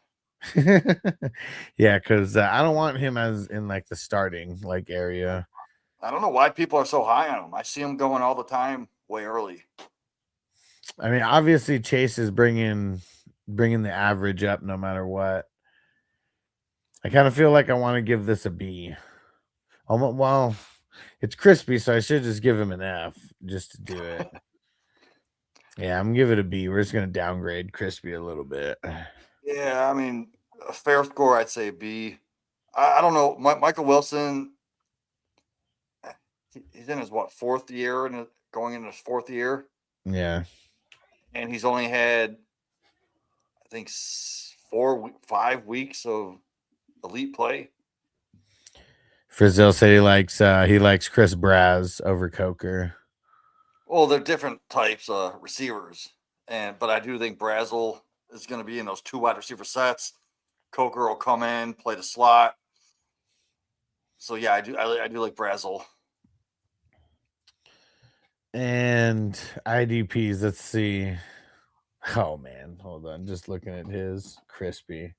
Yeah, because I don't want him as in like the starting like area. I don't know why people are so high on him. I see him going all the time way early. I mean, obviously Chase is bringing the average up no matter what. I kind of feel like I want to give this a B. Well, it's Crispy, so I should just give him an F just to do it. Yeah, I'm gonna give it a B. We're just gonna downgrade Crispy a little bit. Yeah, I mean, a fair score, I'd say B. I don't know. Michael Wilson, he's in his fourth year and going into his 4th year. Yeah, and he's only had, I think, 5 weeks of elite play. Frizzell said he likes Chris Braz over Coker. Well, they're different types of receivers, but I do think Brazel is going to be in those 2 wide receiver sets. Coker will come in, play the slot. So yeah, I do like Brazel. And IDPs, let's see. Oh man, hold on. Just looking at his Crispy.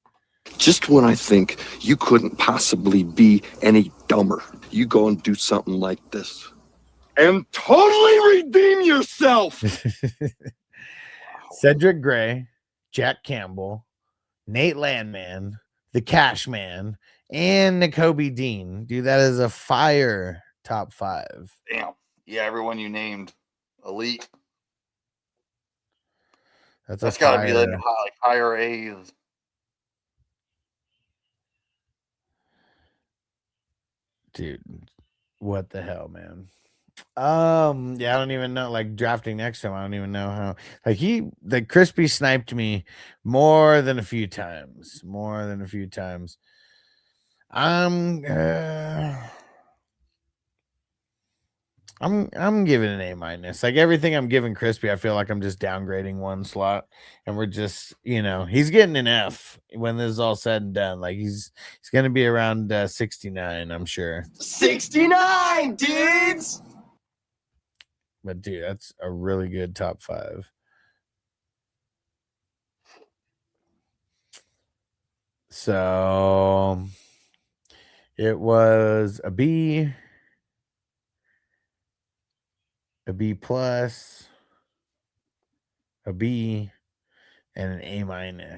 Just when I think you couldn't possibly be any dumber, you go and do something like this. And totally redeem yourself. Cedric Gray, Jack Campbell, Nate Landman, the Cash Man, and Nakobe Dean. Dude, that is a fire top 5. Damn. Yeah, everyone you named elite. That's got to be like higher A's. Dude, what the hell, man? Yeah, I don't even know. Like drafting next time, I don't even know how. Like Crispy sniped me more than a few times. More than a few times. I'm giving an A-. Like everything I'm giving Crispy, I feel like I'm just downgrading one slot, and we're just, he's getting an F when this is all said and done. Like he's gonna be around 69, I'm sure. 69, dudes. But dude, that's a really good top 5. So it was a B, a B plus, a B, and an A-.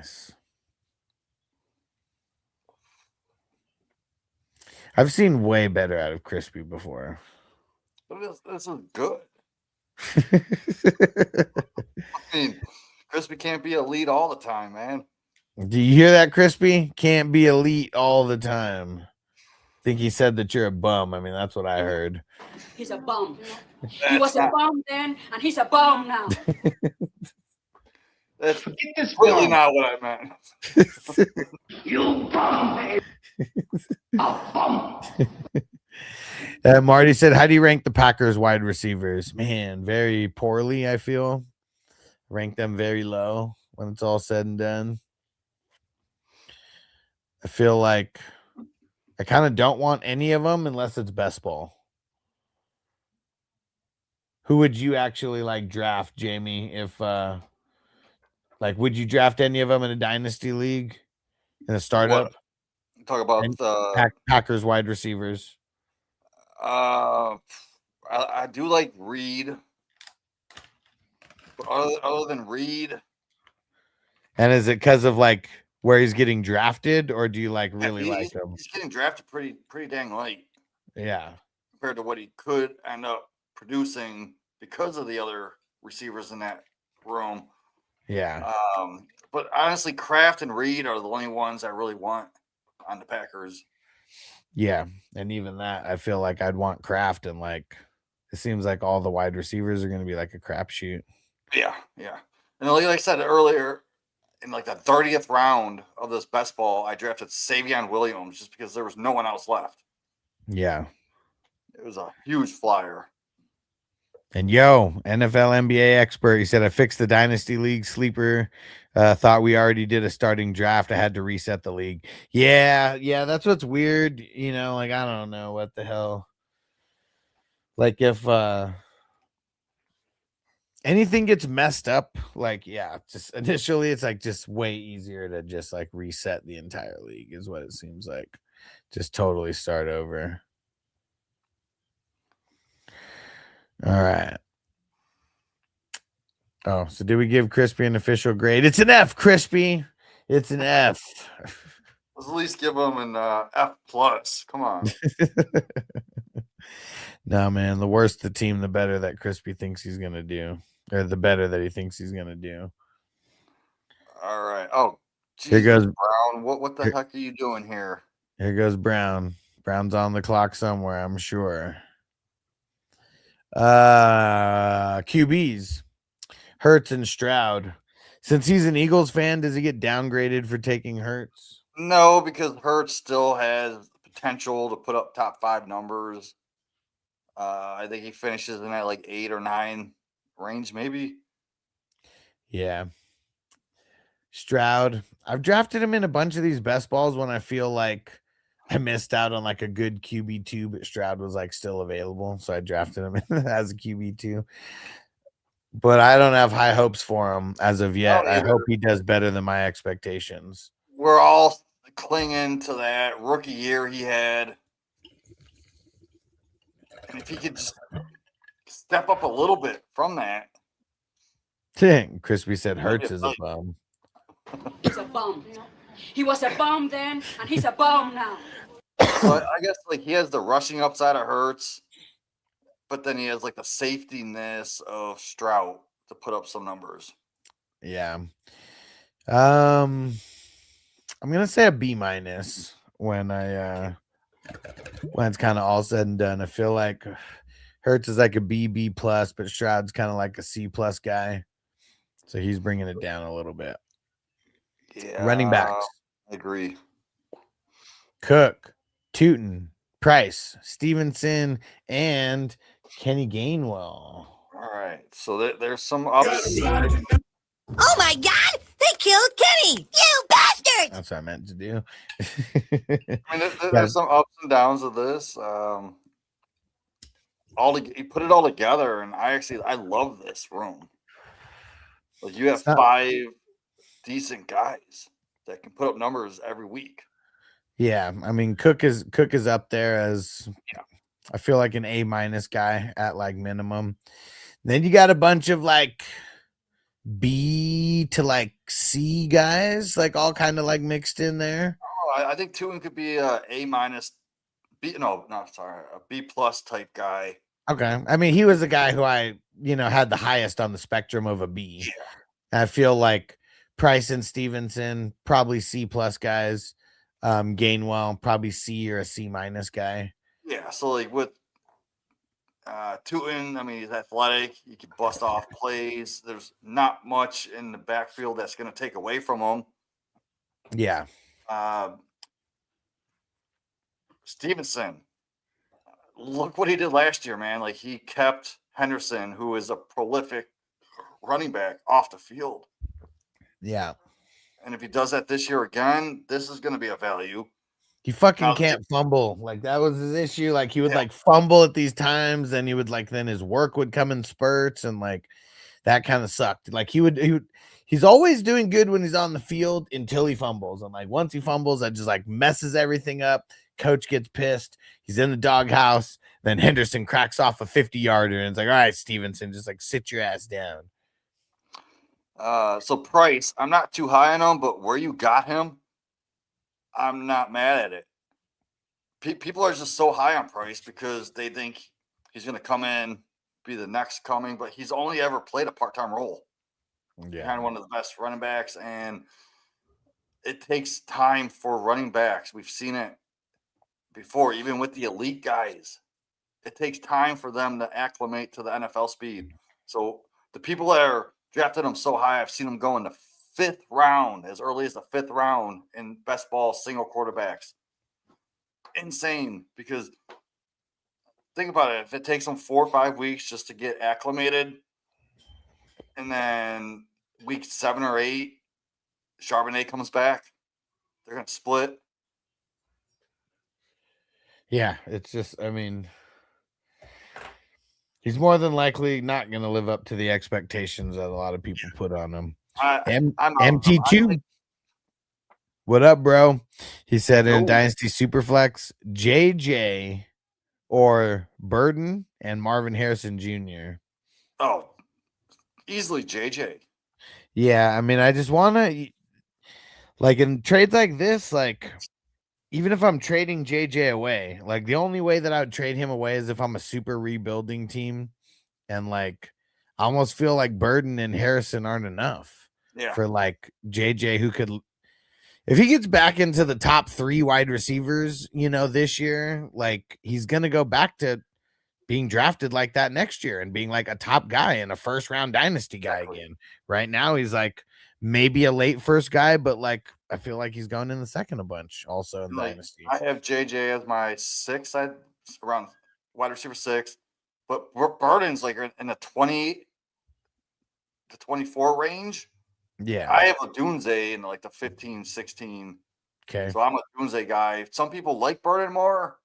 I've seen way better out of Crispy before. This is good. I mean, Crispy can't be elite all the time, man. Do you hear that, Crispy? Can't be elite all the time. I think he said that you're a bum. I mean, that's what I heard. He's a bum. He was a bum then, and he's a bum now. That's really not what I meant. You bum, baby. A bum. Marty said, how do you rank the Packers wide receivers? Man, very poorly, I feel. Rank them very low when it's all said and done. I feel like I kind of don't want any of them unless it's best ball. Who would you actually like draft, Jamie? If would you draft any of them in a dynasty league, in a startup? Talk about Packers wide receivers. I do like Reed. But other than Reed, and is it because of like where he's getting drafted, or do you like really like him? He's getting drafted pretty dang late. Yeah, compared to what he could end up producing because of the other receivers in that room. Yeah. But honestly, Kraft and Reed are the only ones I really want on the Packers. Yeah, and even that, I feel like I'd want Kraft, and like it seems like all the wide receivers are going to be like a crapshoot. Yeah. And like I said earlier, in like the 30th round of this best ball, I drafted Savion Williams just because there was no one else left. Yeah. It was a huge flyer. And NFL NBA expert, he said, I fixed the Dynasty League sleeper. Thought we already did a starting draft. I had to reset the league. Yeah, that's what's weird. Like, I don't know what the hell. Like, if anything gets messed up, like, yeah, just initially it's like just way easier to just like reset the entire league is what it seems like. Just totally start over. All right. Oh, so did we give Crispy an official grade? It's an F, Crispy. It's an F. Let's at least give him an F plus. Come on. No, man. The worse the team, the better that Crispy thinks he's gonna do, or the better that he thinks he's gonna do. All right. Oh, here goes Brown. What the heck are you doing here? Here goes Brown. Brown's on the clock somewhere, I'm sure. QBs, Hurts and Stroud. Since he's an Eagles fan, does he get downgraded for taking Hurts? No, because Hurts still has potential to put up top 5 numbers. I think he finishes in that like 8 or 9 range, maybe. Yeah. Stroud, I've drafted him in a bunch of these best balls when I feel like I missed out on like a good QB2, but Stroud was like still available. So I drafted him as a QB2. But I don't have high hopes for him as of yet. I hope he does better than my expectations. We're all clinging to that rookie year he had. And if he could just step up a little bit from that. Crispy said Hurts is a bum. He's a bum. He was a bum then, and he's a bum now. But I guess like he has the rushing upside of Hurts, but then he has like the safety-ness of Stroud to put up some numbers. Yeah. I'm gonna say a B- when I when it's kind of all said and done. I feel like Hurts is like a B plus, but Stroud's kind of like a C plus guy. So he's bringing it down a little bit. Yeah. Running backs. I agree. Cook, Tootin, Price, Stevenson, and Kenny Gainwell. All right. So there's some ups. Oh my God! They killed Kenny! You bastard! That's what I meant to do. I mean, there's some ups and downs of this. You put it all together, and I love this room. Like you have 5 decent guys that can put up numbers every week. Yeah, I mean Cook is up there as I feel like an A minus guy at like minimum. Then you got a bunch of like B to like C guys, like all kind of like mixed in there. Oh, I think Tootin could be a A minus, a B plus type guy. Okay, I mean he was a guy who I had the highest on the spectrum of a B. Yeah. I feel like Price and Stevenson probably C plus guys. Gainwell probably C or a C minus guy. Yeah, so like with Tootin, I mean he's athletic. He can bust off plays. There's not much in the backfield that's going to take away from him. Yeah. Stevenson, look what he did last year, man. Like he kept Henderson, who is a prolific running back, off the field. Yeah. And if he does that this year again, this is going to be a value. He fucking can't fumble. Like that was his issue. Like he would like fumble at these times, and he would like then his work would come in spurts, and like that kind of sucked. Like he's always doing good when he's on the field until he fumbles. And like once he fumbles, that just like messes everything up. Coach gets pissed. He's in the doghouse. Then Henderson cracks off a 50-yarder, and it's like, all right, Stevenson, just like sit your ass down. So Price, I'm not too high on him, but where you got him, I'm not mad at it. People are just so high on Price because they think he's going to come in, be the next coming, but he's only ever played a part-time role. Yeah. Kind of one of the best running backs, and it takes time for running backs. We've seen it before, even with the elite guys. It takes time for them to acclimate to the NFL speed. So the people that are drafted him so high, I've seen them go in the 5th round, as early as the 5th round in best ball single quarterbacks. Insane, because think about it. If it takes them 4 or 5 weeks just to get acclimated, and then week 7 or 8, Charbonnet comes back, they're going to split. Yeah, it's just, I mean, he's more than likely not going to live up to the expectations that a lot of people put on him. MT2. What up, bro? He said in Dynasty Superflex, JJ or Burden and Marvin Harrison Jr. Oh, easily JJ. Yeah, I mean, I just want to, like, in trades like this, like, even if I'm trading JJ away, like, the only way that I would trade him away is if I'm a super rebuilding team. And, like, I almost feel like Burden and Harrison aren't enough for, like, JJ, who could, if he gets back into the top 3 wide receivers, this year, like, he's going to go back to being drafted like that next year and being like a top guy and a first-round dynasty guy again. Right now, he's like maybe a late first guy, but like I feel like he's going in the second a bunch also in dynasty. I have JJ as my 6th, around wide receiver 6, but Burden's like in the 20 to 24 range. Yeah, I have a Dunze in like the 15, 16. Okay, so I'm a Dunze guy. Some people like Burden more.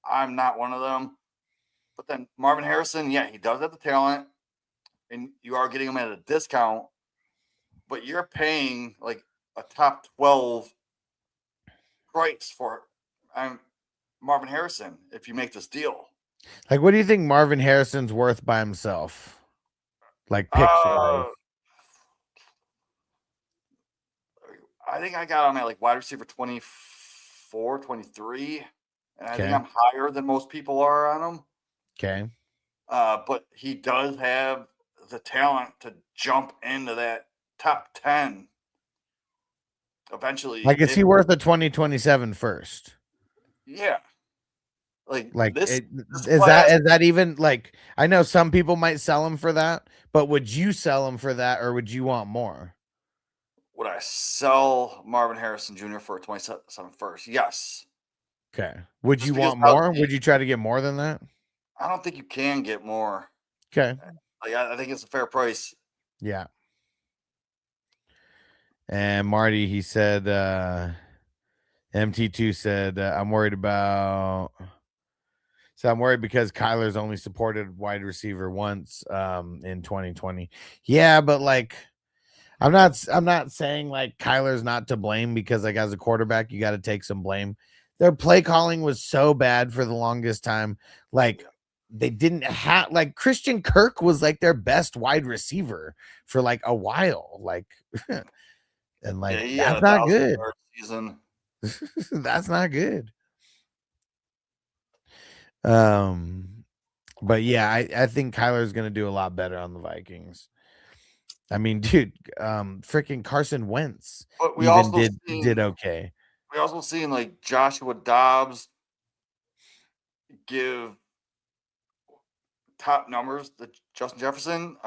I'm not one of them. But then Marvin Harrison, yeah, he does have the talent, and you are getting him at a discount, but you're paying like a top 12 price for Marvin Harrison if you make this deal. Like, what do you think Marvin Harrison's worth by himself? Like, pick 5. I think I got him at like wide receiver 24, 23, and I think I'm higher than most people are on him. Okay. But he does have the talent to jump into that top 10 eventually. Like, is he worth a 2027 first? Yeah. Like, this is class, that even like? I know some people might sell him for that, but would you sell him for that, or would you want more? would I sell Marvin Harrison Jr. for a 27 first? Yes. Okay. Would Just you because want how more? deep- Would you try to get more than that? I don't think you can get more. Okay. Like I think it's a fair price. Yeah. And Marty, he said, MT2 said, I'm worried about. So I'm worried because Kyler's only supported wide receiver once in 2020. Yeah, but like I'm not saying like Kyler's not to blame because like as a quarterback, you got to take some blame. Their play calling was so bad for the longest time. Like they didn't have like Christian Kirk was like their best wide receiver for like a while. Like and like Yeah, he had that's not 1,000 good. yard season. That's not good. But yeah, I think Kyler's gonna do a lot better on the Vikings. I mean, dude, freaking Carson Wentz But we even also did okay. We also seen like Joshua Dobbs give top numbers to Justin Jefferson,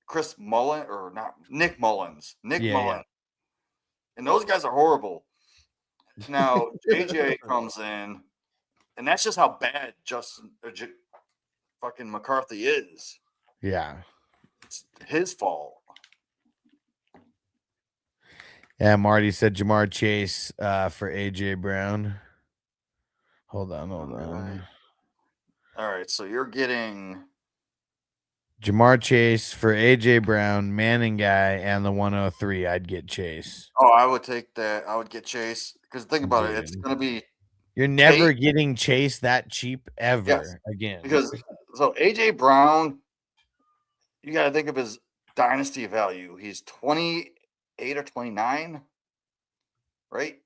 Chris Mullen or not Nick Mullins, Yeah. and those guys are horrible. Now JJ comes in, and that's just how bad fucking McCarthy is. Yeah. It's his fault. Yeah, Marty said Jamar Chase for AJ Brown. Hold on. All right, so you're getting Jamar Chase for AJ Brown, Manning guy, and the 103. I'd get Chase. Oh, I would take that. I would get Chase because think about it. It's Dude. going to be You're never getting Chase that cheap ever again. Because so AJ Brown, you got to think of his dynasty value. He's 28 or 29, right?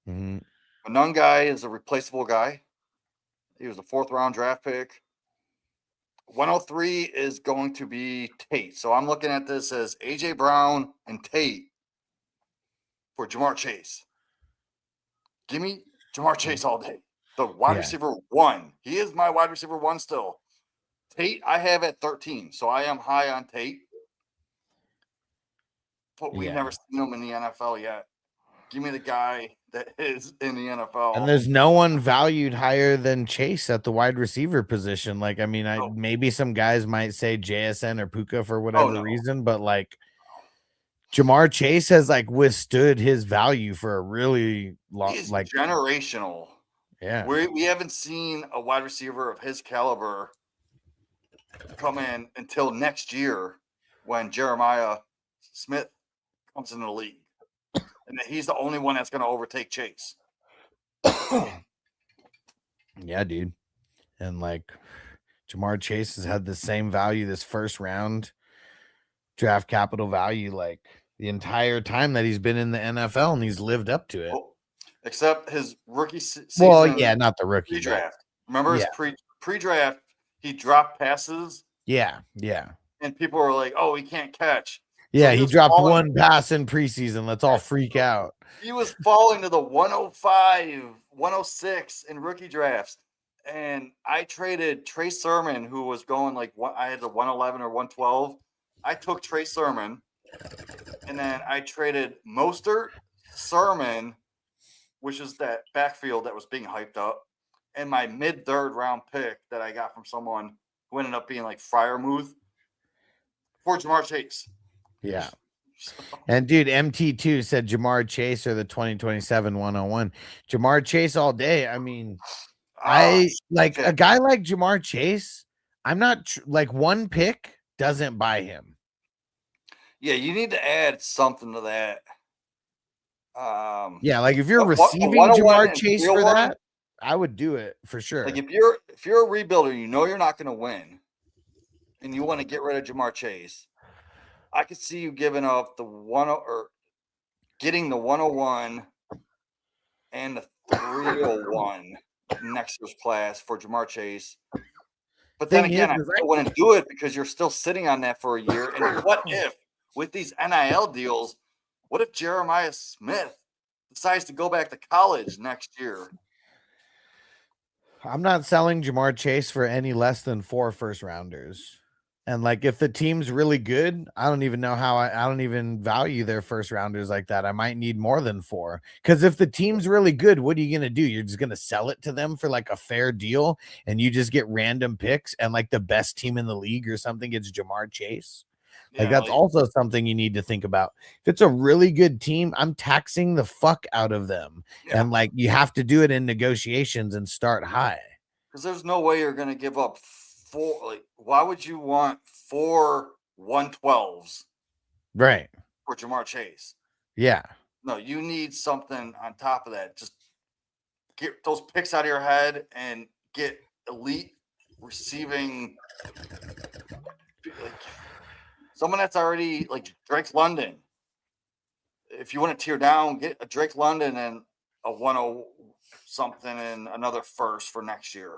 Mhm. None guy is a replaceable guy. He was a 4th round draft pick. 103 is going to be Tate. So I'm looking at this as AJ Brown and Tate for Jamar Chase. Give me Jamar Chase all day. The wide receiver 1. He is my wide receiver 1 still. Tate, I have at 13. So I am high on Tate. But we've never seen him in the NFL yet. Give me the guy that is in the NFL. And there's no one valued higher than Chase at the wide receiver position. Like, I mean, maybe some guys might say JSN or Puka for whatever reason, but like Jamar Chase has like withstood his value for a really long, He's like generational. Yeah. We haven't seen a wide receiver of his caliber come in until next year when Jeremiah Smith comes into the league. And he's the only one that's going to overtake Chase. Yeah, dude. And like Jamar Chase has had the same value this first round draft capital value like the entire time that he's been in the NFL, and he's lived up to it. Well, except his rookie season. Well, yeah, not the rookie pre-draft. Remember his pre-draft, he dropped passes. Yeah. And people were like, "Oh, he can't catch." Yeah, So he dropped one pass in preseason. Let's all freak out. He was falling to the 105, 106 in rookie drafts. And I traded Trey Sermon, who was going like I had the 111 or 112. I took Trey Sermon, and then I traded Mostert, Sermon, which is that backfield that was being hyped up, and my mid-3rd round pick that I got from someone who ended up being like Freiermuth for Jamar Chase. Yeah. And dude, MT2 said Jamar Chase or the 2027 101. Jamar Chase all day. I mean, I like a guy like Jamar Chase. I'm not like one pick doesn't buy him. Yeah, you need to add something to that. Yeah, like if you're receiving Jamar Chase for that, I would do it for sure. Like if you're a rebuilder, you know you're not going to win, and you want to get rid of Jamar Chase. I could see you giving up the getting the 101 and the 301 next year's class for Jamar Chase. But then again, I still wouldn't do it because you're still sitting on that for a year. And what if, with these NIL deals, what if Jeremiah Smith decides to go back to college next year? I'm not selling Jamar Chase for any less than 4 first rounders. And like if the team's really good, I don't even know how I don't even value their first rounders like that. I might need more than 4. Because if the team's really good, what are you gonna do? You're just gonna sell it to them for like a fair deal, and you just get random picks, and like the best team in the league or something gets Jamar Chase. Like that's also something you need to think about. If it's a really good team, I'm taxing the fuck out of them. Yeah. And like you have to do it in negotiations and start high. Because there's no way you're going to give up 4. Like, why would you want 4 112s Right. for Jamar Chase? Yeah. No, you need something on top of that. Just get those picks out of your head and get elite receiving. Like, someone that's already like Drake London. If you want to tear down, get a Drake London and a 10 something and another first for next year.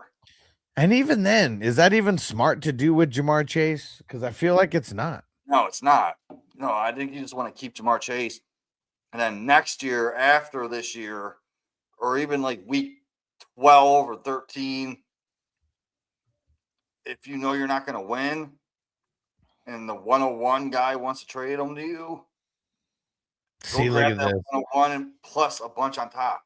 And even then, is that even smart to do with Jamar Chase? Because I feel like it's not. No, it's not. No, I think you just want to keep Jamar Chase. And then next year, after this year, or even like week 12 or 13, if you know you're not going to win and the 101 guy wants to trade them to you, See, look at this. 101 and plus a bunch on top.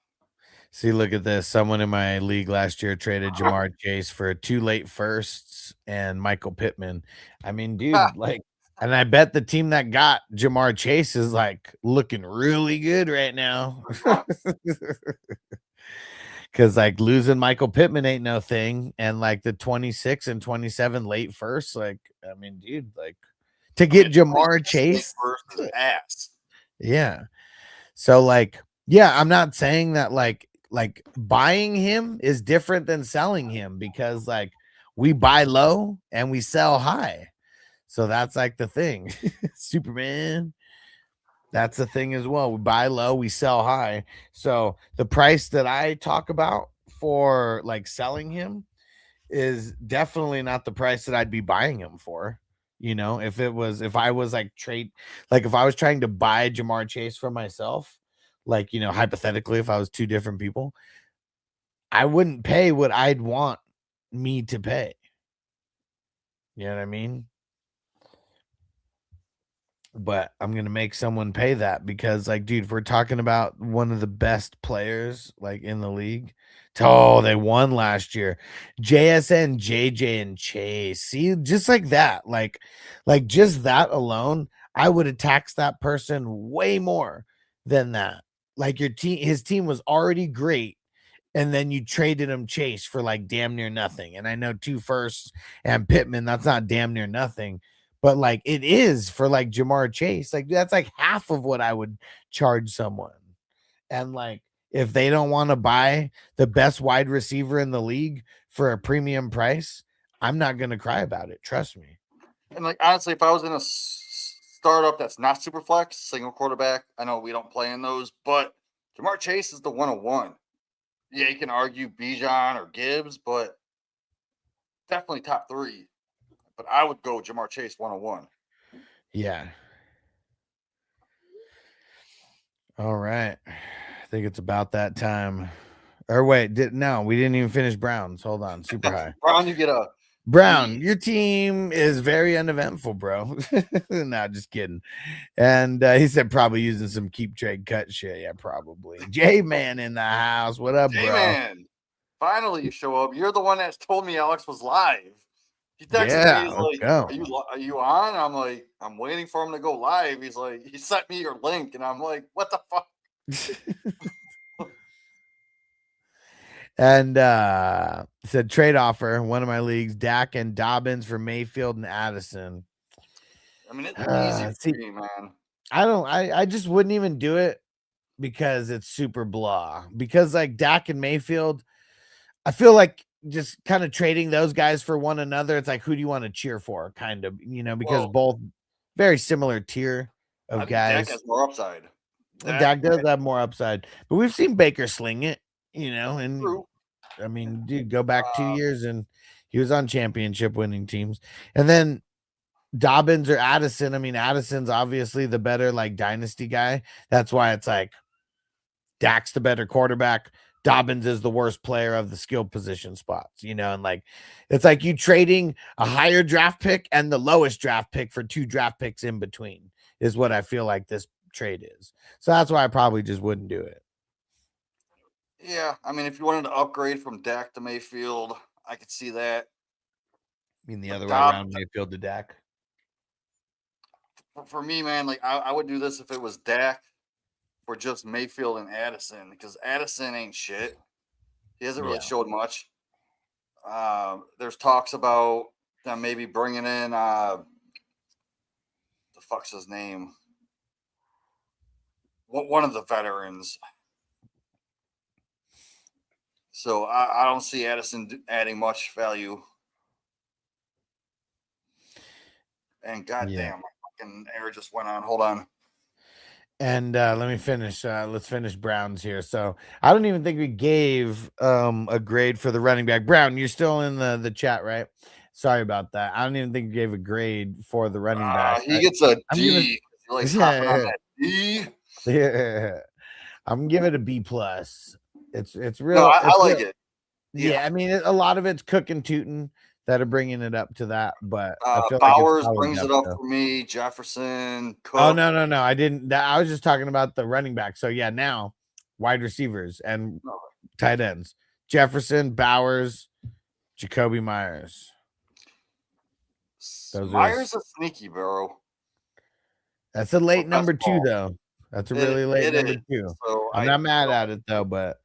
See, look at this. Someone in my league last year traded Jamar Chase for 2 late firsts and Michael Pittman. I mean, dude, like, and I bet the team that got Jamar Chase is like looking really good right now. Because like losing Michael Pittman ain't no thing. And like the 26 and 27 late first, like, I mean, dude, like to get Jamar Chase first is ass. Yeah. So like, yeah, I'm not saying that like buying him is different than selling him, because like we buy low and we sell high. So that's like the thing. Superman. That's the thing as well. We buy low, we sell high. So the price that I talk about for like selling him is definitely not the price that I'd be buying him for. You know, if I was like if I was trying to buy Jamar Chase for myself, like, you know, hypothetically, if I was 2 different people, I wouldn't pay what I'd want me to pay. You know what I mean? But I'm going to make someone pay that because, like, dude, if we're talking about one of the best players, like, in the league, they won last year. JSN, JJ, and Chase. See, just like that, like just that alone, I would have taxed that person way more than that. Like his team was already great, and then you traded him Chase for like damn near nothing. And I know 2 firsts and Pittman, that's not damn near nothing, but like it is for like Jamar Chase. Like that's like half of what I would charge someone. And like, if they don't want to buy the best wide receiver in the league for a premium price, I'm not going to cry about it. Trust me. And like, honestly, if I was in a startup that's not super flex, single quarterback, I know we don't play in those, but Jamar Chase is the 101. Yeah, you can argue Bijan or Gibbs, but definitely top 3. But I would go Jamar Chase 101. Yeah. All right. I think it's about that time. Or wait, we didn't even finish Browns. Hold on. Super high. Brown, you get a Brown, your team is very uneventful, bro. No, just kidding. And he said probably using some keep trade cut shit. Yeah, probably. J-Man in the house. What up, bro? J-Man, finally you show up. You're the one that told me Alex was live. He texted me. He's like, are you on? I'm like, I'm waiting for him to go live. He's like, he sent me your link. And I'm like, what the fuck? And said trade offer, one of my leagues, Dak and Dobbins for Mayfield and Addison. I mean, it's easy for me, man. I just wouldn't even do it because it's super blah. Because like Dak and Mayfield, I feel like just kind of trading those guys for one another. It's like, who do you want to cheer for? Kind of, you know, because both very similar tier of guys. Dak has more upside. Dak does have more upside, but we've seen Baker sling it, you know, and I mean, dude, go back 2 years and he was on championship winning teams. And then Dobbins or Addison. I mean, Addison's obviously the better like dynasty guy. That's why it's like Dak's the better quarterback. Dobbins is the worst player of the skill position spots, you know, and like it's like you trading a higher draft pick and the lowest draft pick for 2 draft picks in between is what I feel like this trade is. So that's why I probably just wouldn't do it. Yeah, I mean, if you wanted to upgrade from Dak to Mayfield, I could see that. I mean, the other way Dobbs- around, Mayfield to Dak. For me, man, like I would do this if it was Dak for just Mayfield and Addison, because Addison ain't shit. He hasn't really Yeah. showed much. There's talks about them maybe bringing in the fuck's his name? One of the veterans. So I don't see Addison adding much value. And goddamn, my fucking air just went on. Hold on. And let me finish. Let's finish Browns here. So I don't even think we gave a grade for the running back. Brown, you're still in the chat, right? Sorry about that. I don't even think we gave a grade for the running back. He gets a I'm D. He likes hopping on that D. Yeah, I'm gonna give it a B plus. It's real. No, I it's like real- it. Yeah, I mean, a lot of it's Cook and Tootin that are bringing it up to that, but I feel like it's Bowers solid brings it enough, up though. for me. Jefferson, Cook. Oh no! I didn't. I was just talking about the running back. So yeah, now wide receivers and tight ends: Jefferson, Bowers, Jacoby Myers. Those are Myers is sneaky, bro. That's a late best number 2, ball. though. That's a really late it number is. 2. So I'm not mad at it though, but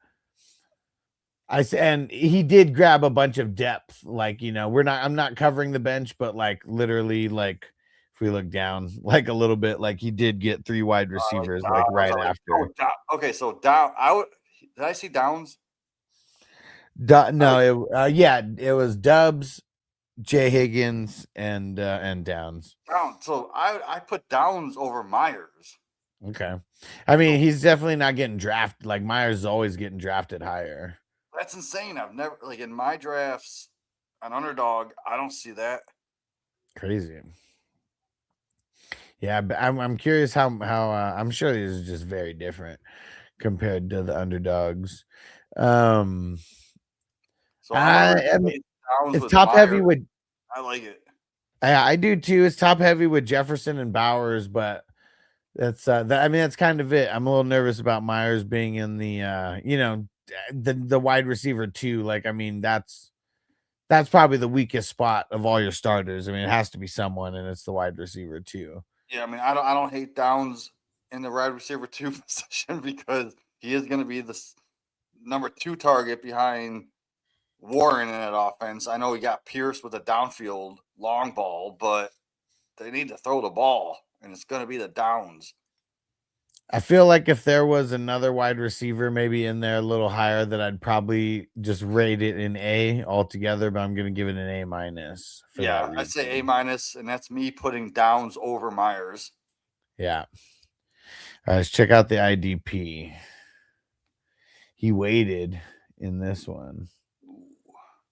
and he did grab a bunch of depth. Like, you know, I'm not covering the bench, but like literally, like if we look down like a little bit, like he did get 3 wide receivers like right after. Okay, so down. Did I see Downs? No, it was Dubs, Jay Higgins, and Downs. Downs. So I put Downs over Myers. Okay. I mean, he's definitely not getting drafted. Like Myers is always getting drafted higher. That's insane. I've never, like, in my drafts, an underdog. I don't see that. Crazy. Yeah, but I'm curious how I'm sure these are just very different compared to the underdogs. So I mean, Downs it's with top heavy Myers. with. I like it. I do too. It's top heavy with Jefferson and Bowers, but that's I mean, that's kind of it. I'm a little nervous about Myers being in the the wide receiver too. Like, I mean, that's probably the weakest spot of all your starters. I mean, it has to be someone, and it's the wide receiver too. Yeah, I mean, I don't hate Downs in the wide receiver 2 position because he is going to be the number 2 target behind Warren in that offense. I know he got Pierce with a downfield long ball, but they need to throw the ball, and it's going to be the Downs. I feel like if there was another wide receiver maybe in there a little higher, that I'd probably just rate it an A altogether, but I'm going to give it an A minus. Yeah, I'd say A minus, and that's me putting Downs over Myers. Yeah. All right, let's check out the IDP. He waited in this one.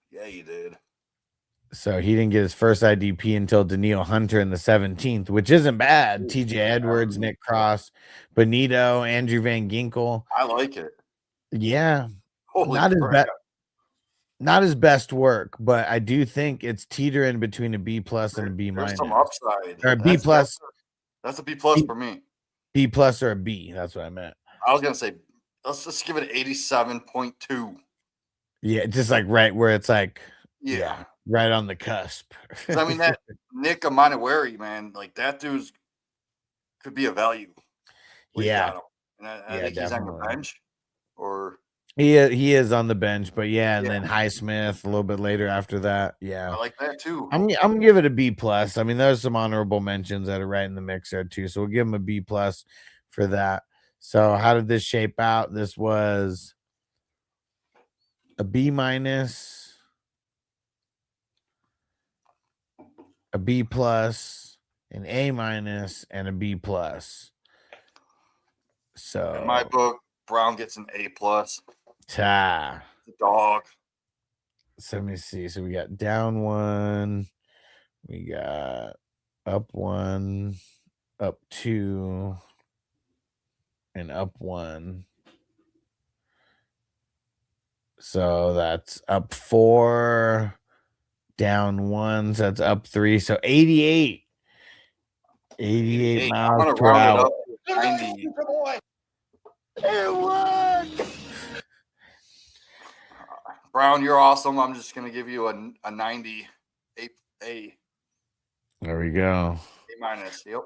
Yeah, you did. So he didn't get his first IDP until Daniil Hunter in the 17th, which isn't bad. TJ Edwards, Nick Cross, Benito, Andrew Van Ginkel. I like it. Yeah. Holy not his best work, but I do think it's teetering between a B plus and a B minus. There's some upside. Or a B plus. That's a B plus for me. B plus or a B. That's what I meant. I was gonna say, let's just give it 87.2. Yeah, just like right where it's like, yeah right on the cusp. I mean, that Nick Amanawari, man, like that dude's could be a value. Yeah. And I think he's on the bench, or he is on the bench, but and then Highsmith a little bit later after that. Yeah, I like that too. I'm gonna give it a B plus. I mean, there's some honorable mentions that are right in the mix there too, so we'll give him a B plus for that. So how did this shape out? This was a B minus, a B plus, an A minus, and a B plus. So in my book, Brown gets an A plus. The dog. So let me see. So we got down 1, we got up 1, up 2, and up 1. So that's up 4, down 1. So that's up 3. So 88. 88 I'm miles gonna per round it hour. up to 90. Brown, you're awesome. I'm just gonna give you a 90. A There we go. minus. Yep.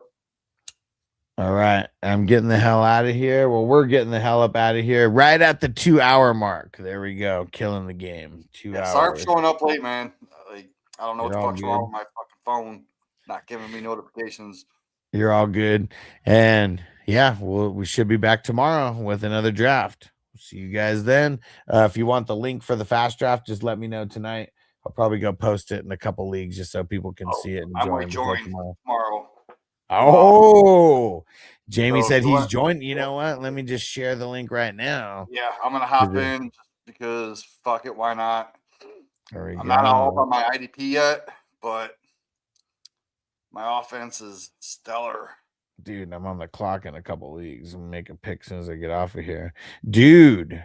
All right. I'm getting the hell out of here. Well, we're getting the hell up out of here right at the 2-hour mark. There we go. Killing the game. 2 hours. Sorry for showing up late, man. Like, I don't know what You're the all fuck's wrong good. with my fucking phone not giving me notifications. You're all good. And yeah, we should be back tomorrow with another draft. See you guys then. If you want the link for the fast draft, just let me know tonight. I'll probably go post it in a couple leagues just so people can see it and I'm join before rejoining tomorrow. tomorrow. Oh, Jamie So said if you he's want- joined. You know what? Let me just share the link right now. Yeah, I'm gonna hop Is it- in just because fuck it, why not? There we I'm go. not all up on my IDP yet, but my offense is stellar. Dude, I'm on the clock in a couple leagues. I'm making picks as soon as I get off of here. Dude.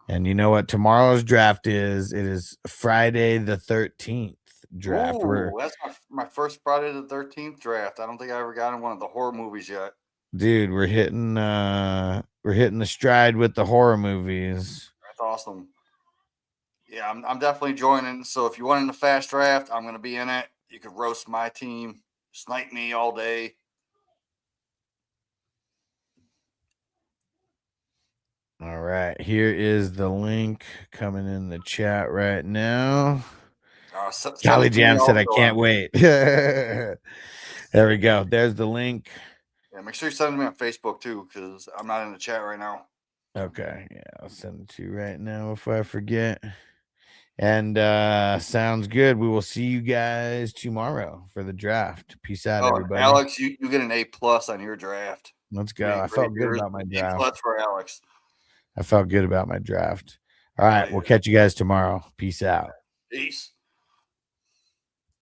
And you know what tomorrow's draft is? It is Friday the 13th draft. Ooh, that's my first Friday the 13th draft. I don't think I ever got in one of the horror movies yet. Dude, we're hitting the stride with the horror movies. That's awesome. Yeah, I'm definitely joining. So if you want in the fast draft, I'm gonna be in it. You could roast my team, snipe me all day. All right, here is the link coming in the chat right now. Callie Jam said, "I can't wait." There we go. There's the link. Yeah, make sure you send me on Facebook too, because I'm not in the chat right now. Okay, yeah, I'll send it to you right now if I forget. And sounds good. We will see you guys tomorrow for the draft. Peace out, everybody. Alex, you get an A+ on your draft. Let's go. I felt good about my draft. A+ for Alex. I felt good about my draft. All right, we'll catch you guys tomorrow. Peace out. Peace.